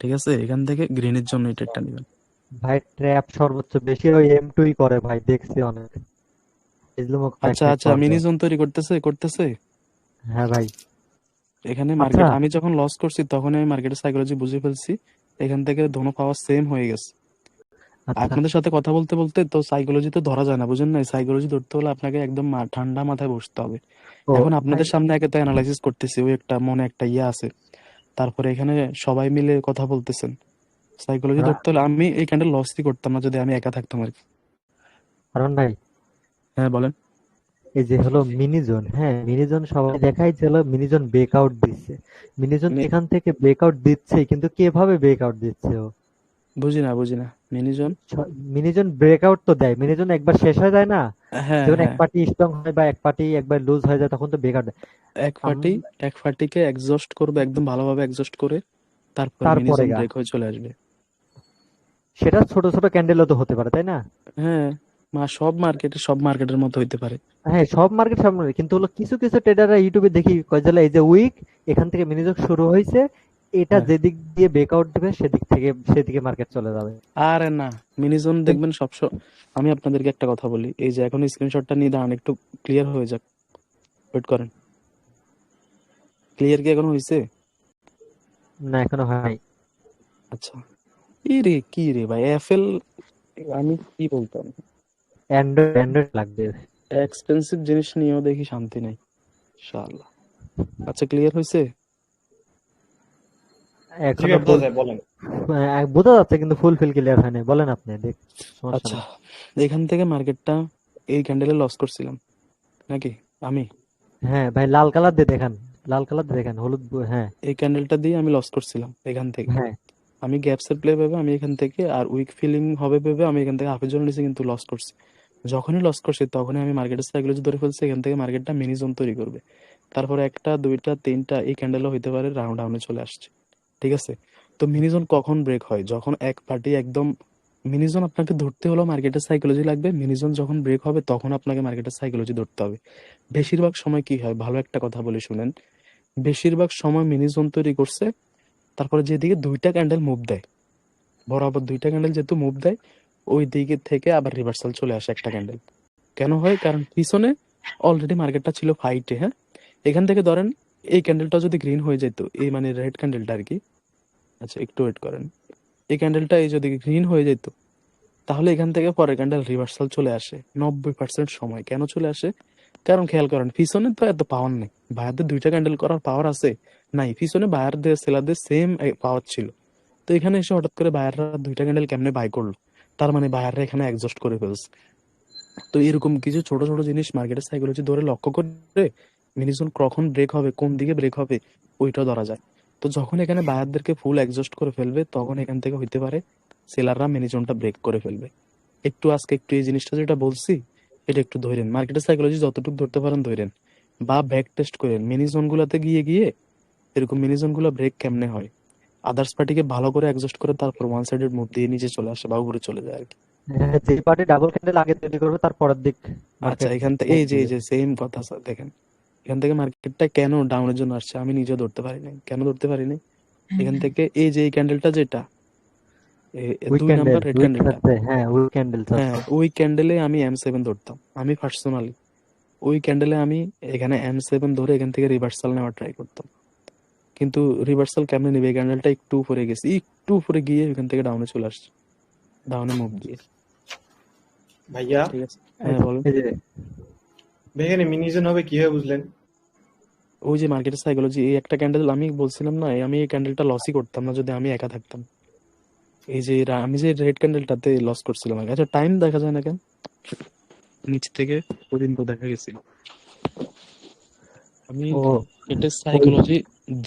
ঠিক আছে, এখান থেকে গ্রিনের জন্য এই ট্রেডটা নেবেন। ভাই ট্র্যাপ সর্বোচ্চ বেশি ওই M2 করে ভাই, দেখছি অনেক। ইসলামও আচ্ছা কয়েকটা আচ্ছা, করবে। মিনি জোন তৈরি করতেছে হ্যাঁ ভাই। এখানে আচ্ছা মার্কেট। আমি যখন লস করছি তখন আমি মার্কেটের সাইকোলজি বুঝে ফেলছি, এখান থেকে ধনো পাওয়া সেম হয়ে গেছে। আচ্ছা। আপনাদের সাথে কথা বলতে বলতে তো সাইকোলজি তো ধরা যায় না, বুঝেন না? সাইকোলজি ধরতে হলে আপনাকে একদম ঠান্ডা মাথায় বসতে হবে। ও এখন ভাই। আপনাদের সামনে একে তো অ্যানালাইসিস করতেছি, ওই একটা মনে একটা ইয়ে আছে, তারপরে এখানে সবাই মিলে কথা বলতেছেন। সাইকোলজি রা- ধরতে হলে আমি এই ক্যান্ডেল লসই করতাম না যদি আমি একা থাকতাম আর কি। কারণ ভাই হ্যাঁ বলেন। এই যে হলো মিনি জোন, হ্যাঁ মিনি জোন সবাই দেখাইছিল, মিনি জোন ব্রেকআউট দিচ্ছে। মিনি জোন মি- এখান থেকে ব্রেকআউট দিচ্ছে, কিন্তু কিভাবে ব্রেকআউট দিচ্ছে ও? বুঝি না মিনিজন। মিনি জোন ব্রেকআউট তো দেয়, মিনি জোন একবার শেষ হয়ে যায় না, হ্যাঁ যখন এক হ্যাঁ, পার্টি স্ট্রং হয় বা এক পার্টি একবার লুজ হয়ে যায় তখন তো ব্রেকআউট দেয়। এক ফাটি এক ফাটিকে এক্সস্ট করবে, একদম ভালোভাবে এক্সস্ট করে, তারপর তারপরে মিনিজন গা ব্রেক হয়ে চলে আসবে। সেটা ছোট ছোট ক্যান্ডেলও তো হতে পারে, তাই না? হ্যাঁ, সব মার্কেটের মতো হইতে পারে। হ্যাঁ সব মার্কেট সব market, কিন্তু হলো কিছু কিছু ট্রেডাররা ইউটিউবে দেখি কয় যে এই যে উইক এখান থেকে মিনিজম শুরু হয়েছে, এটা হ্যাঁ, যেদিক দিয়ে ব্রেকআউট দিবে সেদিকে মার্কেট চলে যাবে। আরে না, মিনিজন কিন্তু দেখবেন আমি আপনাদেরকে একটা কথা বলি, এই যে এখন স্ক্রিনশটটা নিয়ে দাঁড়ান, একটু ক্লিয়ার হয়ে যাক, ওয়েট করেন। ক্লিয়ার কি এখন হয়েছে? না এখনো হয়। আচ্ছা, কি রে ভাই, আমি কি বলতাম, অ্যান্ড্রয়েড লাগবে। এক্সপেন্সিভ জিনিস নিয়েও দেখি শান্তি নেই, শালা। আচ্ছা, ক্লিয়ার হয়েছে? জি এখনো ভাই বোঝা যায়, বলেন। বোঝা যাচ্ছে কিন্তু ফুলফিল ক্লিয়ার হয়নি, বলেন আপনি দেখ, সমস্যা আচ্ছা, নেই। এখান থেকে মার্কেটটা এই ক্যান্ডেলে লস করছিলাম নাকি আমি? হ্যাঁ ভাই লাল কালার দিয়ে দেখান, লাল কালার দিয়ে দেখান, হলুদ হ্যাঁ। এই ক্যান্ডেলটা দিয়ে আমি লস করছিলাম এখান থেকে। হ্যাঁ আমি গ্যাপসের প্লে ভেবে আমি এখান থেকে, আর উইক ফিলিং হবে ভেবে আমি এখান থেকে হাফের জন্য নিয়েছি, কিন্তু লস করছি। যখনই লস করছি তখনই আমি মার্কেটের সাইকোলজি ধরে ফেলছি, এখান থেকে মার্কেটটা মিনি জোন তৈরি করবে। তারপরে একটা দুইটা তিনটা এই ক্যান্ডেলও হইতে পারে রাউন্ড ডাউনে চলে আসছে। ঠিক আছে, তো মিনি জোন কখন ব্রেক হয়? যখন এক পার্টি একদম, মিনি জোন আপনাকে ধরতে হলেও মার্কেটের সাইকোলজি লাগবে। মিনি জোন যখন ব্রেক হবে তখন আপনাকে মার্কেটের সাইকোলজি ধরতে হবে। বেশিরভাগ সময় কি হয়, ভালো একটা কথা বলে শুনেন, বেশিরভাগ সময় মিনি জোন তৈরি করছে, তারপরে যেদিকে দুইটা ক্যান্ডেল মুভ দেয়, বরাবর দুইটা ক্যান্ডেল যেহেতু মুভ দেয়, ওই দিকে থেকে আবার রিভার্সাল চলে আসে একটা ক্যান্ডেল। কেন হয়? কারণ পিছনে অলরেডি মার্কেটটা ছিল ফাইটে, হ্যাঁ। এখান থেকে ধরেন এই ক্যান্ডেলটা যদি গ্রিন হয়ে যেত, এই মানে রেড ক্যান্ডেলটা আর কি। আচ্ছা একটু ওয়েট করেন, এই ক্যান্ডেলটা এই যদি গ্রিন হয়ে যেত, তাহলে এখান থেকে পরের ক্যান্ডেল রিভার্সাল চলে আসে 90% সময়। কেন চলে আসে? কারণ খেয়াল করেন, পিছনে তো এত পাওয়ার নেই, বায়ারদের দুইটা ক্যান্ডেল করার পাওয়ার আছে নাই? পিছনে বায়ারদের সেলারদের সেম পাওয়ার ছিল। তো এখানে এসে হঠাৎ করে বায়াররা দুইটা ক্যান্ডেল কেমনে বাই করলো? তার মানে বায়াররা এখানে এক্সস্ট করে ফেলছে। তো এরকম কিছু ছোট ছোট জিনিস মার্কেটের সাইকোলজি ধরে লক্ষ্য করে মিনিজোন কখন ব্রেক হবে, কোন দিকে ব্রেক হবে, ওইটা ধরা যায়। তো যখন এখানে বায়ারদেরকে ফুল এক্সস্ট করে ফেলবে তখন এখান থেকে হইতে পারে সেলাররা মিনি জোনটা ব্রেক করে ফেলবে। আজকে একটু এই জিনিসটা যেটা বলছি এটা একটু ধরেন, মার্কেটের সাইকোলজি যতটুকু ধরতে পারেন ধরেন, বা ব্যাক টেস্ট করেন মিনি জোন গুলাতে গিয়ে গিয়ে এরকম মিনি জোন গুলো ব্রেক কেমনে হয়, আদার্স পার্টিকে ভালো করে এক্সস্ট করে তারপর ওয়ান সাইডের মুভ দিয়ে নিচে চলে আসে বা উপরে চলে যায় আর কি। হ্যাঁ, যে পার্টি ডাবল ক্যান্ডেল আগে তৈরি করবে তার পরের দিক আচ্ছা, মার্কেট এখান থেকে মুভ এই দিবে। যে সেম কথা স্যার, দেখেন এখান থেকে মার্কেটটা কেন ডাউনের জন্য আসছে আমি নিজেও ধরতে পারি নাই। কেন ধরতে পারি নাই? এখান থেকে এই যে এই ক্যান্ডেলটা যেটা wick 2 number candle, red wick ক্যান্ডেলটা, আছে, হ্যাঁ উইক ক্যান্ডেল হ্যাঁ আছে। ওই ক্যান্ডেলে আমি M7 ধরতাম। আমি পার্সোনালি ওই ক্যান্ডেলে আমি এখানে M7 ধরে এখান থেকে রিভার্সাল নেওয়ার ট্রাই করতাম, কিন্তু রিভার্সাল কেমনে নিবে, এই ক্যান্ডেলটা একটু উপরে গেছে, একটু উপরে গিয়ে এখান থেকে ডাউনে চলে আসছে, ডাউনে মুভ দিয়ে। ভাইয়া ঠিক আছে, হ্যাঁ বলুন। এই যে এখানে মিনিজন হবে কিভাবে বুঝলেন? ওই যে মার্কেটের সাইকোলজি, এই একটা ক্যান্ডেল আমি বলছিলাম না, আমি এই ক্যান্ডেলটা লসই করতাম না যদি আমি একা থাকতাম। এই যে আমি যে রেড ক্যান্ডেলটাতে লস করছিলাম আগে। আচ্ছা টাইম দেখা যায় না কেন নিচ থেকে? ওই দিন তো দেখা গেছিল। আমি ও মার্কেটের ওই সাইকোলজি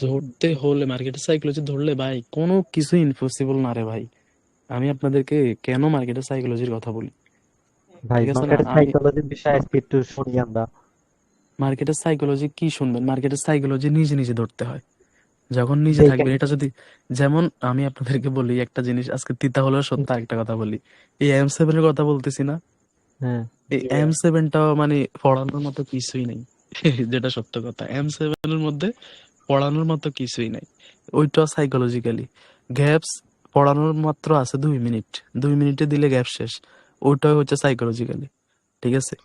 ধরতে হলে, মার্কেটের সাইকোলজি ধরলে ভাই কোনো কিছু ইম্পসিবল না রে ভাই। আমি আপনাদেরকে কেন মার্কেটের সাইকোলজির কথা বলি, ভাই ঠিক আছে না? মার্কেট আমি সাইকোলজির বিষয়ে আজকে একটু শুনি আমরা। মার্কেটের সাইকোলজি কি শুনবেন, মার্কেটের সাইকোলজি নিজে নিজে ধরতে হয়। যখন নিজে যে থাকবেন, এটা যদি, যেমন আমি আপনাদেরকে বলি একটা জিনিস, আজকে তিতা হলেও সত্য একটা কথা বলি, এই M7 এর কথা বলতেছি না, হ্যাঁ এই M7টাও মানে পড়ানোর মতো কিছুই নেই। যেটা সত্য কথা, M7 এর মধ্যে পড়ানোর মতো কিছুই নাই। ওইটা সাইকোলজিক্যালি গ্যাপস পড়ানোর মাত্র আছে 2 মিনিট, 2 মিনিটে দিলে গ্যাপ শেষ। ওইটাই হচ্ছে সাইকোলজিক্যালি, ঠিক আছে?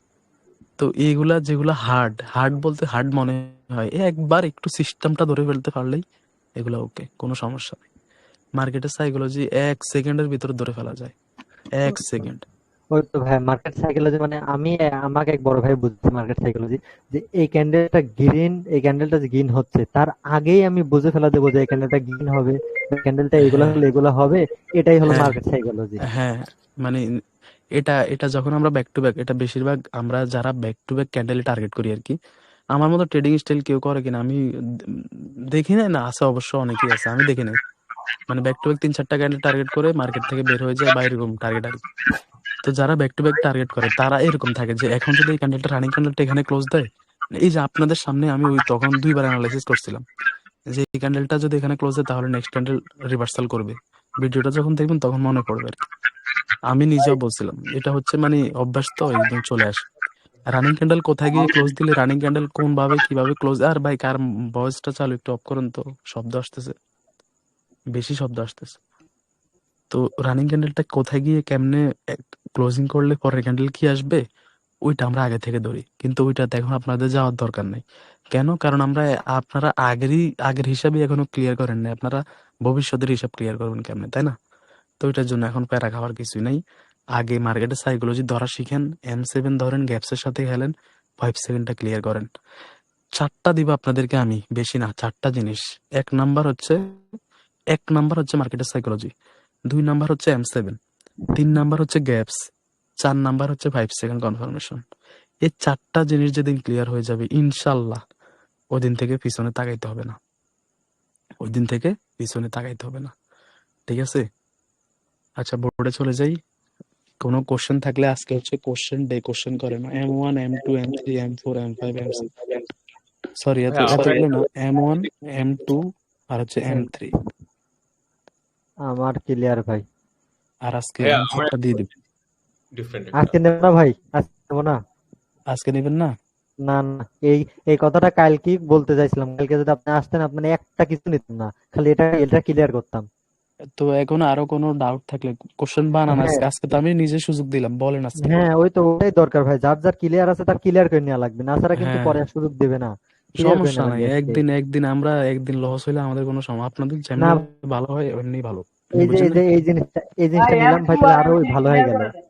তো এইগুলা যেগুলা হার্ড হার্ড বলতে হার্ড মনে হয়, একবার একটু সিস্টেমটা ধরে ফেলতে পারলেই এগুলা ওকে, কোনো সমস্যা নেই। মার্কেটের সাইকোলজি 1 সেকেন্ডের ভিতরে ধরে ফেলা যায়, 1 সেকেন্ড। ওই তো ভাই মার্কেট সাইকোলজি মানে আমি আমাকে এক বড় ভাই বুঝছে মার্কেট সাইকোলজি, যে এই ক্যান্ডেলটা গ্রিন, এই ক্যান্ডেলটা যে গ্রিন হচ্ছে তার আগেই আমি বুঝে ফেলা দেবো যে এই ক্যান্ডেলটা গ্রিন হবে, এই ক্যান্ডেলটা এগুলা হ্যাঁ, হলে এগুলা হবে। এটাই হলো হ্যাঁ, মার্কেট সাইকোলজি। হ্যাঁ, মানে এটা এটা যখন আমরা ব্যাক টু ব্যাক, এটা বেশিরভাগ আমরা যারা back to back candle target করি আর কি, আমার মতো ট্রেডিং স্টাইল কেউ করে কিনা আমি দেখি নাই, না আছে অবশ্য অনেকেই আছে, আমি দেখি নাই। মানে ব্যাক টু ব্যাক 3-4টা ক্যান্ডেল টার্গেট করে মার্কেট থেকে বের হয়ে যায় বা এরকম টার্গেট আর কি। তো যারা ব্যাক টু ব্যাক টার্গেট করে তারা এরকম থাকে যে এখন যদি এই ক্যান্ডেলটা রানিং ক্যান্ডেলটা এখানে ক্লোজ দেয়, এই যে আপনাদের সামনে আমি ওই তখন 2বার অ্যানালাইসিস করছিলাম যে এই ক্যান্ডেলটা যদি এখানে ক্লোজ দেয় তাহলে নেক্সট ক্যান্ডেল রিভার্সাল করবে। ভিডিওটা যখন দেখবেন তখন মনে পড়বে আর কি। আমি নিজেও বলছিলাম, এটা হচ্ছে মানে অভ্যাস তো একদম চলে আসে। রানিং ক্যান্ডেল কোথায় গিয়ে ক্লোজ দিলে, রানিং ক্যান্ডেল কোন ভাবে কিভাবে ক্লোজ, আর ভাই কার ভয়েসটা চালু একটু অফ করেন তো, শব্দ আসতেছে, বেশি শব্দ আসতেছে। তো রানিং ক্যান্ডেলটা কোথায় গিয়ে কেমনে ক্লোজিং করলে পরের ক্যান্ডেল কি আসবে ওইটা আমরা আগে থেকে ধরি, কিন্তু ওইটাতে এখন আপনাদের যাওয়ার দরকার নেই। কেন? কারণ আমরা, আপনারা আগের হিসাবে এখনো ক্লিয়ার করেন না, আপনারা ভবিষ্যতের হিসাব ক্লিয়ার করবেন কেমনে, তাই না? তো ওইটার জন্য এখন প্যারা খাওয়ার কিছুই নাই। আগে মার্কেটের সাইকোলজি ধরা শিখেন, M7 ধরেন, গ্যাপসের সাথে খেলেন, 5 সেকেন্ডটা ক্লিয়ার করেন। 4টা দিব আপনাদেরকে আমি, বেশি না, 4টা জিনিস। এক নাম্বার হচ্ছে মার্কেটের সাইকোলজি, 2 নাম্বার হচ্ছে M7, 3 নাম্বার হচ্ছে গ্যাপস, 4 নাম্বার হচ্ছে 5 সেকেন্ড কনফার্মেশন। এই 4টা জিনিস যেদিন ক্লিয়ার হয়ে যাবে ইনশাল্লাহ, ওদিন থেকে পিছনে তাকাইতে হবে না, ওই দিন থেকে পিছনে তাকাইতে হবে না, ঠিক আছে? আচ্ছা বোর্ডে চলে যাই। কোনো কোশ্চেন থাকলে আজকে হচ্ছে কোশ্চেন ডে, কোশ্চেন করে না, M1 M2 M3 M4 M5 M6, sorry এতগুলো না, M1 M2 আর হচ্ছে M3, আমার ক্লিয়ার ভাই। আর আজকে অ্যান্সারটা দিয়ে দিব। আজকে নেব না ভাই, আজকে নেব না। আজকে নেবেন না? না না, এই এই কথাটা কালকে বলতে চাইছিলাম, কালকে যদি আপনি আসতেন আপনি একটা কিছু নিতেন না, খালি এটা এটা ক্লিয়ার করতাম। তো এখন আরো কোনো ডাউট থাকলে কোশ্চেন বানান হ্যাঁ আজকে, আজকে তো আমি নিজে সুযোগ দিলাম, বলেন আজকে। হ্যাঁ, ওই তো ওটাই দরকার ভাই, যার যার ক্লিয়ার আছে তার ক্লিয়ার করে নেওয়া লাগবে, না ছাড়া কিন্তু হ্যাঁ, পরে আর সুযোগ দেবে না। ক্লিয়ার করে সমস্যা নেওয়া নাই, লাগবে আজকে। একদিন একদিন আমরা একদিন লস হইলে আমাদের কোনো সময়, আপনাদের না যেমনি ভালো হয় এমনি ভালো, এই যে বুঝেন এই নাই? যে এই ভাই জিনিসটা নিলাম ভাই, M2 তাহলে আর আরো M3 ভালো হয়ে ক্লিয়ার গেল। করে দেন।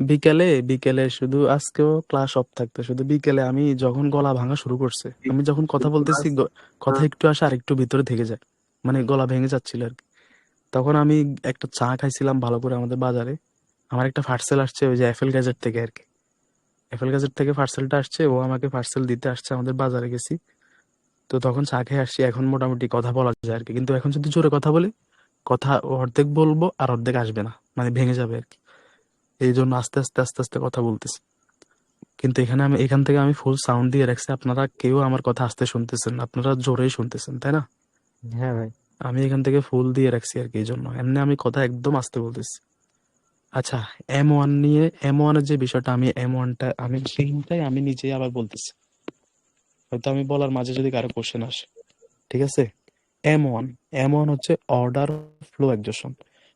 বিকেলে বিকেলে শুধু, আজকেও ক্লাস অফ থাকতো, শুধু বিকেলে আমি যখন গলা ভাঙা শুরু করছে, আমি যখন কথা বলতেছি কথা একটু আসে আর একটু ভিতরে থেকে যায়, মানে গলা ভেঙে যাচ্ছিল আর কি, তখন আমি একটা চা খাইছিলাম ভালো করে আমাদের বাজারে। আমার একটা পার্সেল আসছে ওই যে এফএল গ্যাজেট থেকে আর কি, এফএল গ্যাজেট থেকে পার্সেলটা আসছে, ও আমাকে পার্সেল দিতে আসছে, আমাদের বাজারে গেছি। তো তখন চা খেয়ে আসছি, এখন মোটামুটি কথা বলা যায় আর কি। কিন্তু এখন যদি জোরে কথা বলি, কথা অর্ধেক বলবো আর অর্ধেক আসবে না, মানে ভেঙে যাবে আর কি। এই জন্য আস্তে আস্তে আস্তে আস্তে কথা বলতেছি। কিন্তু এখান থেকে আমি ফুল সাউন্ড দিয়ে রাখছি, আপনারা কেউ আমার কথা আস্তে শুনতেছেন না, আপনারা জোরেই শুনতেছেন, তাই না? হ্যাঁ ভাই। আমি এখান থেকে ফুল দিয়ে রাখছি আর কি, এই জন্য এমনি আমি কথা একদম আস্তে বলতেছি। আচ্ছা, এম ওয়ানের যে বিষয়টা, আমি সেইটাই আমি নিজেই আবার বলতেছি, হয়তো আমি বলার মাঝে যদি কারো কোশ্চেন আসে, ঠিক আছে? এম ওয়ান হচ্ছে অর্ডার ফ্লো এক্সজশন।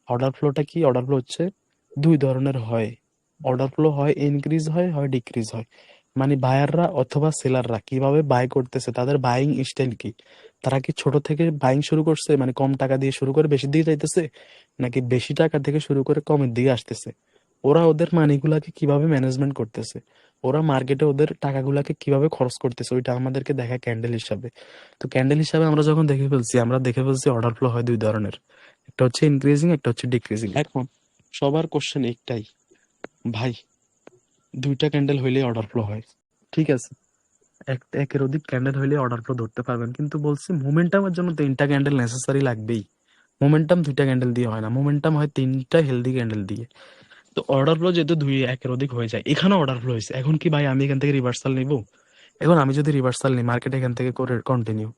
অর্ডার ফ্লোটা কি? অর্ডার ফ্লো হচ্ছে দুই ধরনের হয়। অর্ডার ফ্লো হয় ইনক্রিজ হয়, হয় ডিক্রিজ হয়। মানে বায়াররা অথবা সেলাররা কিভাবে বাই করতেছে, তাদের বাইং স্টাইল কি, তারা কি ছোট থেকে বাইং শুরু করছে, মানে কম টাকা দিয়ে শুরু করে বেশির দিকে যাইতেছে, নাকি বেশি টাকা থেকে শুরু করে কমের দিকে আসতেছে? ওরা ওদের মানিগুলাকে কিভাবে ম্যানেজমেন্ট করতেছে, ওরা মার্কেটে ওদের টাকাগুলাকে কিভাবে খরচ করতেছে, ওইটা আমাদেরকে দেখা ক্যান্ডেল হিসাবে। তো ক্যান্ডেল হিসাবে আমরা যখন আমরা দেখে ফেলছি অর্ডার ফ্লো হয় দুই ধরনের, একটা হচ্ছে ইনক্রিজিং, একটা হচ্ছে ডিক্রিজিং। এখন সবার কোশ্চেন একটাই, ভাই দুইটা ক্যান্ডেল হইলে অর্ডার ফ্লো হয়, ঠিক আছে, একের অধিক ক্যান্ডেল হইলে অর্ডার ফ্লো ধরতে পারবেন, কিন্তু বলছি মোমেন্টামের জন্য তিনটা ক্যান্ডেল নেসেসারি লাগবেই। মোমেন্টাম দুইটা ক্যান্ডেল দিয়ে হয় না, মোমেন্টাম হয় তিনটা হেলদি ক্যান্ডেল দিয়ে। তো অর্ডার ফ্লো যেহেতু দুই একের অধিক হয়ে যায়, এখানে অর্ডার ফ্লো হয়েছে, এখন কি ভাই আমি এখান থেকে রিভার্সাল নিব? এখন আমি যদি রিভার্সাল নিই, মার্কেট এখান থেকে করে কন্টিনিউ,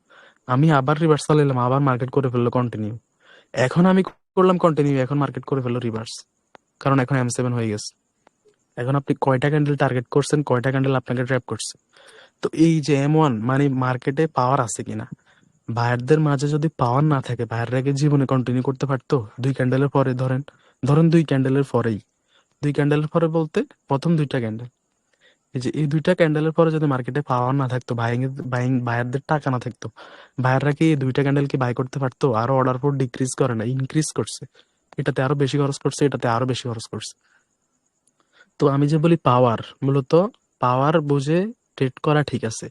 আমি আবার রিভার্সাল নিলাম, আবার মার্কেট করে ফেললো কন্টিনিউ, এখন আমি করলাম কন্টিনিউ, এখন মার্কেট করে ফেললো রিভার্স, কারণ এখন M7 হয়ে গেছে। এখন আপনি কয়টা ক্যান্ডেল টার্গেট করছেন, কয়টা ক্যান্ডেল আপনাকে ট্র্যাপ করছে? তো এই যে M1, মানে মার্কেটে পাওয়ার আছে কিনা, বায়ারদের মাঝে যদি পাওয়ার না থাকে, বায়াররা কি জীবনে কন্টিনিউ করতে পারতো? দুই ক্যান্ডেলের পরে ধরেন, দুই ক্যান্ডেলের পরেই, দুই ক্যান্ডেলের পরে বলতে প্রথম দুইটা ক্যান্ডেল, এই যে এই দুইটা ক্যান্ডেলের পরে যদি মার্কেটে পাওয়ার না থাকতো, বায়ারদের টাকা না থাকতো, বায়াররা কি এই দুইটা ক্যান্ডেল কি বাই করতে পারতো? আরো অর্ডার ফোর ডিক্রিজ করে না, ইনক্রিজ করছে, এটাতে আরো বেশি খরচ করছে, এটাতে আরো বেশি খরচ করছে। তো আমি যে বলি পাওয়ার, মূলত পাওয়ার বুঝে ট্রেড করা ঠিক আছে,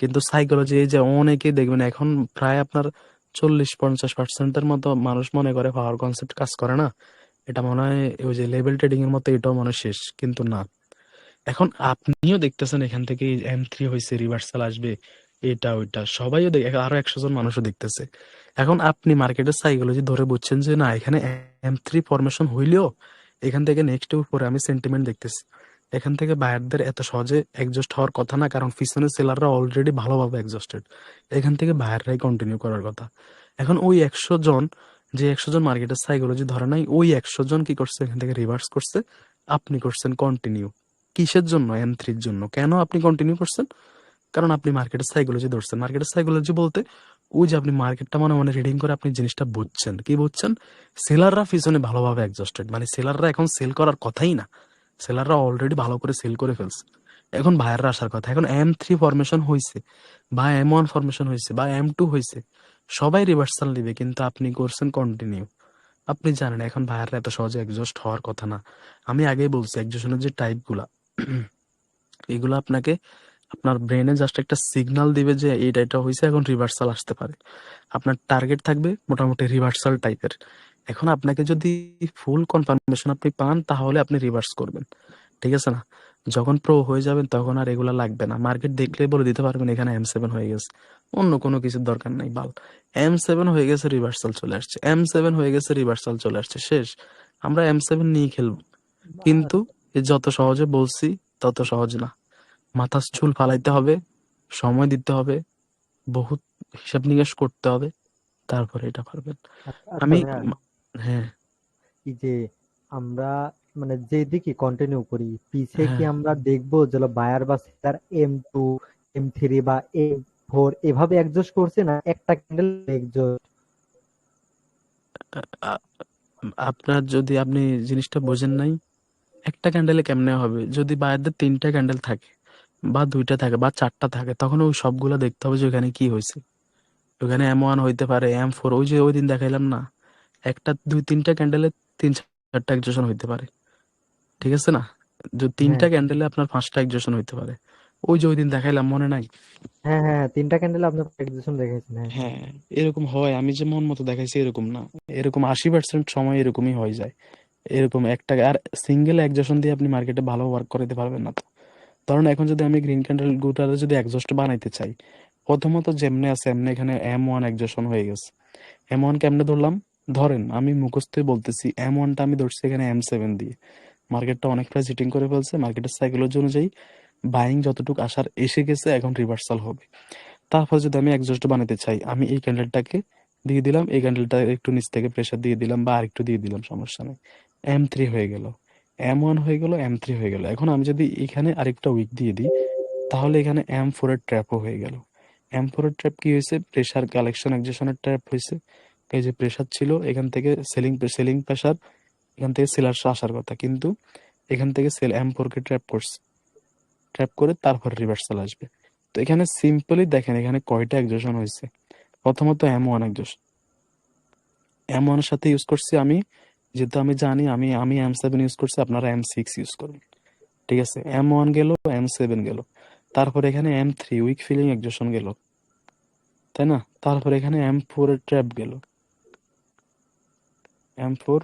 কিন্তু সাইকোলজি, এই যে অনেকেই দেখবেন এখন প্রায় আপনার 40-50%-এর মতো মানুষ মনে করে পাওয়ার কনসেপ্ট কাজ করে না, এটা মনে হয় ওই যে লেভেল ট্রেডিং এর মতো, এটাও মনে হয় শেষ, কিন্তু না। এখন আপনিও দেখতেছেন এখান থেকে M3 হয়েছে, রিভার্সাল আসবে, এটা ওইটা সবাইও দেখে, আরো 100 জন মানুষও দেখতেছে। এখন আপনি মার্কেটের সাইকোলজি ধরে বুঝছেন যে না, এখানে M3 ফরমেশন হইলেও এখান থেকে নেক্সট উপরে আমি সেন্টিমেন্ট দেখতেছি, এখান থেকে বায়ারদের এত সহজে এক্সজস্ট হওয়ার কথা না, কারণ পিছনে সেলাররা অলরেডি ভালোভাবে এক্সজস্টেড, এখান থেকে বায়াররাই কন্টিনিউ করার কথা। এখন ওই 100 জন, যে 100 জন মার্কেটের সাইকোলজি ধরে নাই, ওই 100 জন কি করছে, এখান থেকে রিভার্স করছে, আপনি করছেন কন্টিনিউ। কিসের জন্য? M3-র জন্য। কেন আপনি কন্টিনিউ করছেন? কারণ আপনি মার্কেটের সাইকোলজি ধরছেন। মার্কেটের সাইকোলজি বলতে ওই যে আপনি মার্কেটটা মনে মনে রিডিং করে আপনি জিনিসটা বুঝছেন। কি বুঝছেন? সেলাররা পিছনে ভালোভাবে এক্সজস্টেড, মানে সেলাররা এখন সেল করার কথাই না, সেলাররা অলরেডি ভালো করে সেল করে ফেলছে, এখন বায়াররা আসার কথা। এখন M3 ফরমেশন হয়েছে বা M1 ফরমেশন হয়েছে বা M2 হয়েছে, সবাই রিভার্সাল দিবে, কিন্তু আপনি করছেন কন্টিনিউ। আপনি জানেন এখন বায়াররা এত সহজে এক্সজস্ট হওয়ার কথা না। আমি আগেই বলছি এক্সজশনের যে টাইপ গুলা, এগুলো আপনাকে আপনার ব্রেনে জাস্ট একটা সিগন্যাল দিবে যে এটা হয়েছে, এখন রিভার্সাল আসতে পারে। আপনার টার্গেট থাকবে মোটামুটি রিভার্সাল টাইপের। এখন আপনাকে যদি ফুল কনফার্মেশন আপনি পান, তাহলে আপনি রিভার্স করবেন, ঠিক আছে না? যখন প্রো হয়ে যাবেন তখন আর এগুলা লাগবে না, মার্কেট দেখলে বলে দিতে পারবেন এখানে M7 হয়ে গেছে, অন্য কোনো কিছুর দরকার নাই। M7 হয়ে গেছে, রিভার্সাল চলে আসছে, M7 হয়ে গেছে, রিভার্সাল চলে আসছে, শেষ। আমরা M7 নিয়ে খেলবো। কিন্তু এ যত সহজে বলছি তত সহজ না, মাথা চুল ফালাইতে হবে, সময় দিতে হবে, বহুত হিসাব নিকাশ করতে হবে, তারপরে এটা পারবেন। আচ্ছা আমি ভাইয়া, হ্যাঁ, এই যে আমরা মানে যেদিকে কন্টিনিউ করি, পিছে কি হ্যাঁ, আমরা দেখবো যে বায়ার বা সেলার M2, M3 বা M4 এভাবে অ্যাডজাস্ট করছে, না একটা ক্যান্ডেল অ্যাডজাস্ট? আ- আপনার যদি আপনি জিনিসটা বোঝেন নাই, একটা ক্যান্ডেলে কেমনে হবে? যদি বায়ারদের তিনটা ক্যান্ডেল থাকে বা দুইটা থাকে বা চারটা থাকে, তখন ওই সবগুলা দেখতে হবে যে ওখানে কি হয়েছে। ওখানে M1 হইতে পারে, M4, ওই যে ওই দিন দেখাইলাম না, একটা দুই তিনটা ক্যান্ডেলে তিন চারটা এক্সজেশন হইতে পারে, ঠিক আছে না? যে হ্যাঁ, তিনটা ক্যান্ডেলে আপনার পাঁচটা এক্সজেশন হইতে পারে, ওই যে ওই দিন দেখাইলাম, মনে নাই? হ্যাঁ, হ্যাঁ, তিনটা ক্যান্ডেল আপনার এক্সিবিশন দেখাইছেন, হ্যাঁ। হ্যাঁ, এরকম হয়, আমি যে মন মতো দেখাইছি এরকম না, এরকম 80% সময় এরকমই হয়ে যায়। এরকম একটা আর সিঙ্গেল এক্সজেশন দিয়ে আপনি মার্কেটে ভালো ওয়ার্ক করাতে পারবেন না তো। ধরুন এখন যদি আমি গ্রিন ক্যান্ডেল গুটারে যদি এক্সজস্ট বানাইতে চাই, প্রথমত যেমনে আছে এমনি এখানে M1 এক্সজেশন হয়ে গেছে। M1 কেমনে ধরলাম? ধরেন আমি মুখস্থই বলতেছি, M1টা আমি ধরছি এখানে M7 দিয়ে। মার্কেটটা অনেক প্রাইস হিটিং করে ফেলছে, মার্কেটের সাইকোলজি অনুযায়ী বাইং যতটুকু আসার এসে গেছে, এখন রিভার্সাল হবে। তারপর যদি আমি এক্সজস্ট বানাতে চাই, আমি এই ক্যান্ডেলটাকে দিয়ে দিলাম, এই ক্যান্ডেলটা একটু নিচ থেকে প্রেসার দিয়ে দিলাম বা আরেকটু দিয়ে দিলাম, সমস্যা নেই। M3 হয়ে গেল, M1 হয়ে গেল, M3 হয়ে গেল। এখন আমি যদি এখানে আরেকটা উইক দিয়ে দিই, তাহলে এখানে M4 এর ট্র্যাপও হয়ে গেল। M4 এর ট্র্যাপ কি হয়েছে? প্রেসার কালেকশন এক্সজেশনের ট্র্যাপ হয়েছে। এই যে প্রেসার ছিল, এখান থেকে সেলিং প্রেসার, এখান থেকে সেলার আসার কথা, কিন্তু এখান থেকে সেল M4 কে ট্র্যাপ করছে, ট্র্যাপ করে তারপর রিভার্সাল আসবে। তো এখানে সিম্পলি দেখেন এখানে কয়টা এক্সজেশন হয়েছে। প্রথমত M1 এক্সজেশন, M1 এর সাথে ইউজ করছি আমি, যেহেতু আমি জানি আমি M7 ইউজ করছি, আপনারা M6 ইউজ করবেন, ঠিক আছে? M1 গেল, M7 গেল, তারপর এখানে M3 উইক ফিলিং এক্সজেশন গেল, তাই না? তারপর এখানে M4 এর ট্র্যাপ গেল, M4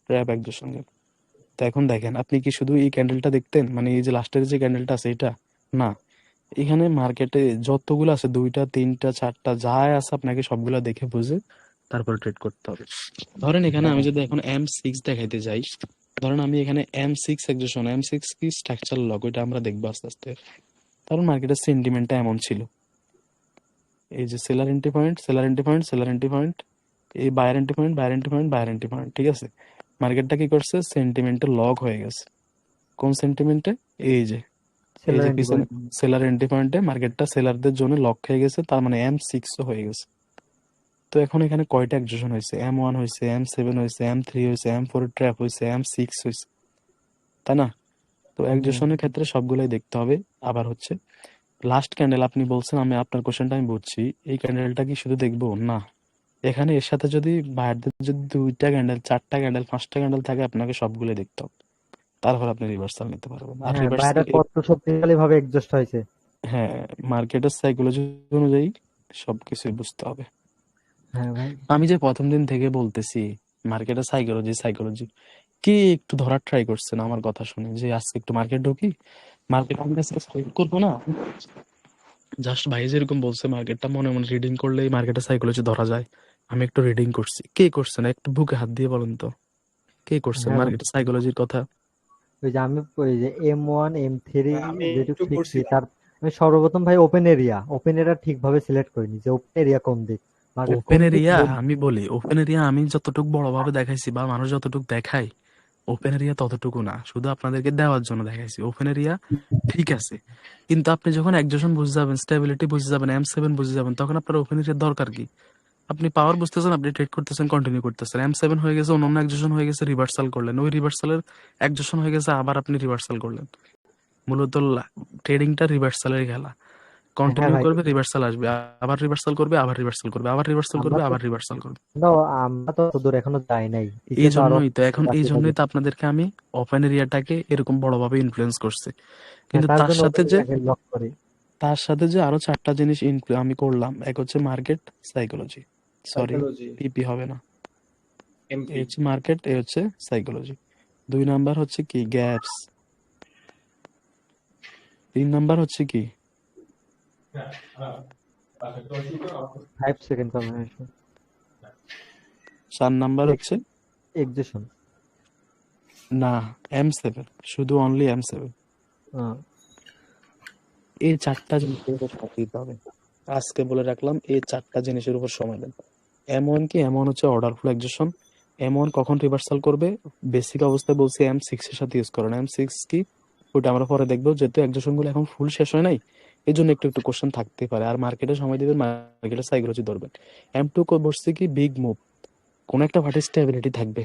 ট্র্যাপ এক্সজেশন গেল। তো এখন দেখেন, আপনি কি শুধু এই ক্যান্ডেলটা দেখতেন, মানে এই যে লাস্টের যে ক্যান্ডেলটা আছে এটা না, এখানে মার্কেটে যতগুলো আছে, 2টা 3টা 4টা যা আছে, আপনাকে সবগুলা দেখে বুঝে তারপর ট্রেড করতে হবে। ধরেন এখানে আমি যদি এখন M6 দেখাইতে যাই, ধরেন আমি এখানে M6 এক্সজেশন, M6 কি স্ট্রাকচার লগ, ওইটা আমরা দেখবো আস্তে আস্তে। কারণ মার্কেটের সেন্টিমেন্টটা এমন ছিল, এই যে seller entry point, seller entry point, seller entry point, এই buyer entry point, buyer entry point, buyer entry point, ঠিক আছে? মার্কেটটা কি করছে? সেন্টিমেন্টে লগ হয়ে গেছে। কোন সেন্টিমেন্টে? এই যে সেলার যে এন্ট্রি পিছনে পয়েন্ট। সেলার এন্ট্রি পয়েন্টে মার্কেটটা সেলারদের জন্য লক হয়ে গেছে, তার মানে M6 ও হয়ে গেছে। তো এখন এখানে কয়টা এক্সজেশন হয়েছে? M1 হয়েছে, M7 হয়েছে, M3 হয়েছে, M4 ট্র্যাপ হয়েছে, M6 হয়েছে, তাই না? তো এক্সজেশনের ক্ষেত্রে সবগুলাই দেখতে হবে। আবার হচ্ছে লাস্ট ক্যান্ডেল, আপনি বলছেন, আমি আপনার কোশ্চেনটা আমি বুঝছি, এই ক্যান্ডেলটা কি শুধু দেখবো? না, এখানে এর সাথে যদি বাইরের যদি 2টা ক্যান্ডেল, 4টা ক্যান্ডেল, 5টা ক্যান্ডেল থাকে, আপনাকে সবগুলো দেখতে হবে, তারপর আপনি রিভার্সাল নিতে পারবেন। আর হ্যাঁ, রিভার্সাল, বাইরে কত শক্তিশালী ভাবে এক্সজস্ট হয়েছে। হ্যাঁ, মার্কেটের সাইকোলজি অনুযায়ী সবকিছুই বুঝতে হবে। হ্যাঁ ভাই। আমি যে প্রথম দিন থেকে বলতেছি মার্কেটের সাইকোলজি, কি একটু ধরার ট্রাই করছেন আমার কথা শুনে, যে আজকে একটু মার্কেট ঢুকি, মার্কেট আমি আজকে ট্রেড করবো না, জাস্ট ভাই যেরকম বলছে মার্কেটটা মনে মনে রিডিং করলেই মার্কেটের সাইকোলজি ধরা যায়, আমি একটু রিডিং করছি। কে করছেন? একটু বুকে হাত দিয়ে বলেন তো, কে করছেন হ্যাঁ ভাই, মার্কেটের সাইকোলজির কথা? ওই যে আমি ওই যে M1 M3 আমি যেটুকু একটু শিখছি, করছিলাম। তার আমি সর্বপ্রথম ভাই ওপেন এরিয়া ঠিকভাবে সিলেক্ট করিনি, যে ওপেন এরিয়া কোন দিক, মার্কেট কোন ওপেন দিক এরিয়া, মুভ। আমি বলি ওপেন এরিয়া আমি যতটুকু বড়ভাবে দেখাইছি বা মানুষ যতটুকু দেখায়, ওপেন এরিয়া ততটুকু না, শুধু আপনাদেরকে দেওয়ার জন্য দেখাইছি। ওপেন এরিয়া ঠিক আছে, কিন্তু আপনি যখন একজোশন বুঝে যাবেন, স্টেবিলিটি বুঝে যাবেন, M7 বুঝে যাবেন, তখন আপনার ওপেন এরিয়ার দরকার কি? আপনি পাওয়ার বুঝতেছেন, আপনি ট্রেড করতেছেন, কন্টিনিউ করতেছেন, M7 হয়ে গেছে, অন্য একজোশন হয়ে গেছে, রিভার্সাল করলেন, ওই রিভার্সালের একজোশন হয়ে গেছে, আবার আপনি রিভার্সাল করলেন। মূলত ট্রেডিংটা রিভার্সালের খেলা, হ্যাঁ কন্টিনিউ ভাই, করবে, রিভার্সাল আসবে, আবার রিভার্সাল করবে, আবার রিভার্সাল করবে, আবার রিভার্সাল আমরা করবে, তো আবার রিভার্সাল করবে। আমরা তো অত দূর এখনো যাই নাই, পিছে এই তো আরো জন্যই তো এখন, এই বাকি থাকে। জন্যই তো আপনাদেরকে আমি ওপেন এরিয়াটাকে এরকম বড়ভাবে ইনফ্লুয়েন্স করছি। হ্যাঁ, কিন্তু তার তার জন্য সাথে ওপেন যে, এরিয়াকে লক করি। আরো 4টা জিনিস আমি করলাম। এক হচ্ছে মার্কেট সাইকোলজি, সরি সাইকোলজি, পিপি হবে না, এ এমপি। হচ্ছে মার্কেট, এ হচ্ছে সাইকোলজি। 2 নাম্বার হচ্ছে কি? গ্যাপস। 3 নাম্বার হচ্ছে কি? 5 সেকেন্ড কম্বিনেশন। 4 নাম্বার হচ্ছে এক্সজেশন। না, M7, শুধু অনলি M7। এই 4টা জিনিসের উপর সময় দিতে হবে। আজকে বলে রাখলাম, এই 4টা জিনিসের উপর সময় দেন। M1 কি? M1 হচ্ছে অর্ডারফুল এক্সজেশন। M1 কখন রিভার্সাল করবে? বেসিক অবস্থায় বলছি M6 এর সাথে ইউজ করেন। M6 কি? ওইটা আমরা পরে দেখবো, যেহেতু এক্সজেশন গুলো এখন ফুল শেষ হয় নাই, এই জন্য একটু একটু কোশ্চেন থাকতে পারে। আর মার্কেটে সময় দিবেন, মার্কেটের সাইকোলজি ধরবেন। M2 বসছে কি? বিগ মুভ, কোন একটা পার্টির স্টেবিলিটি থাকবে,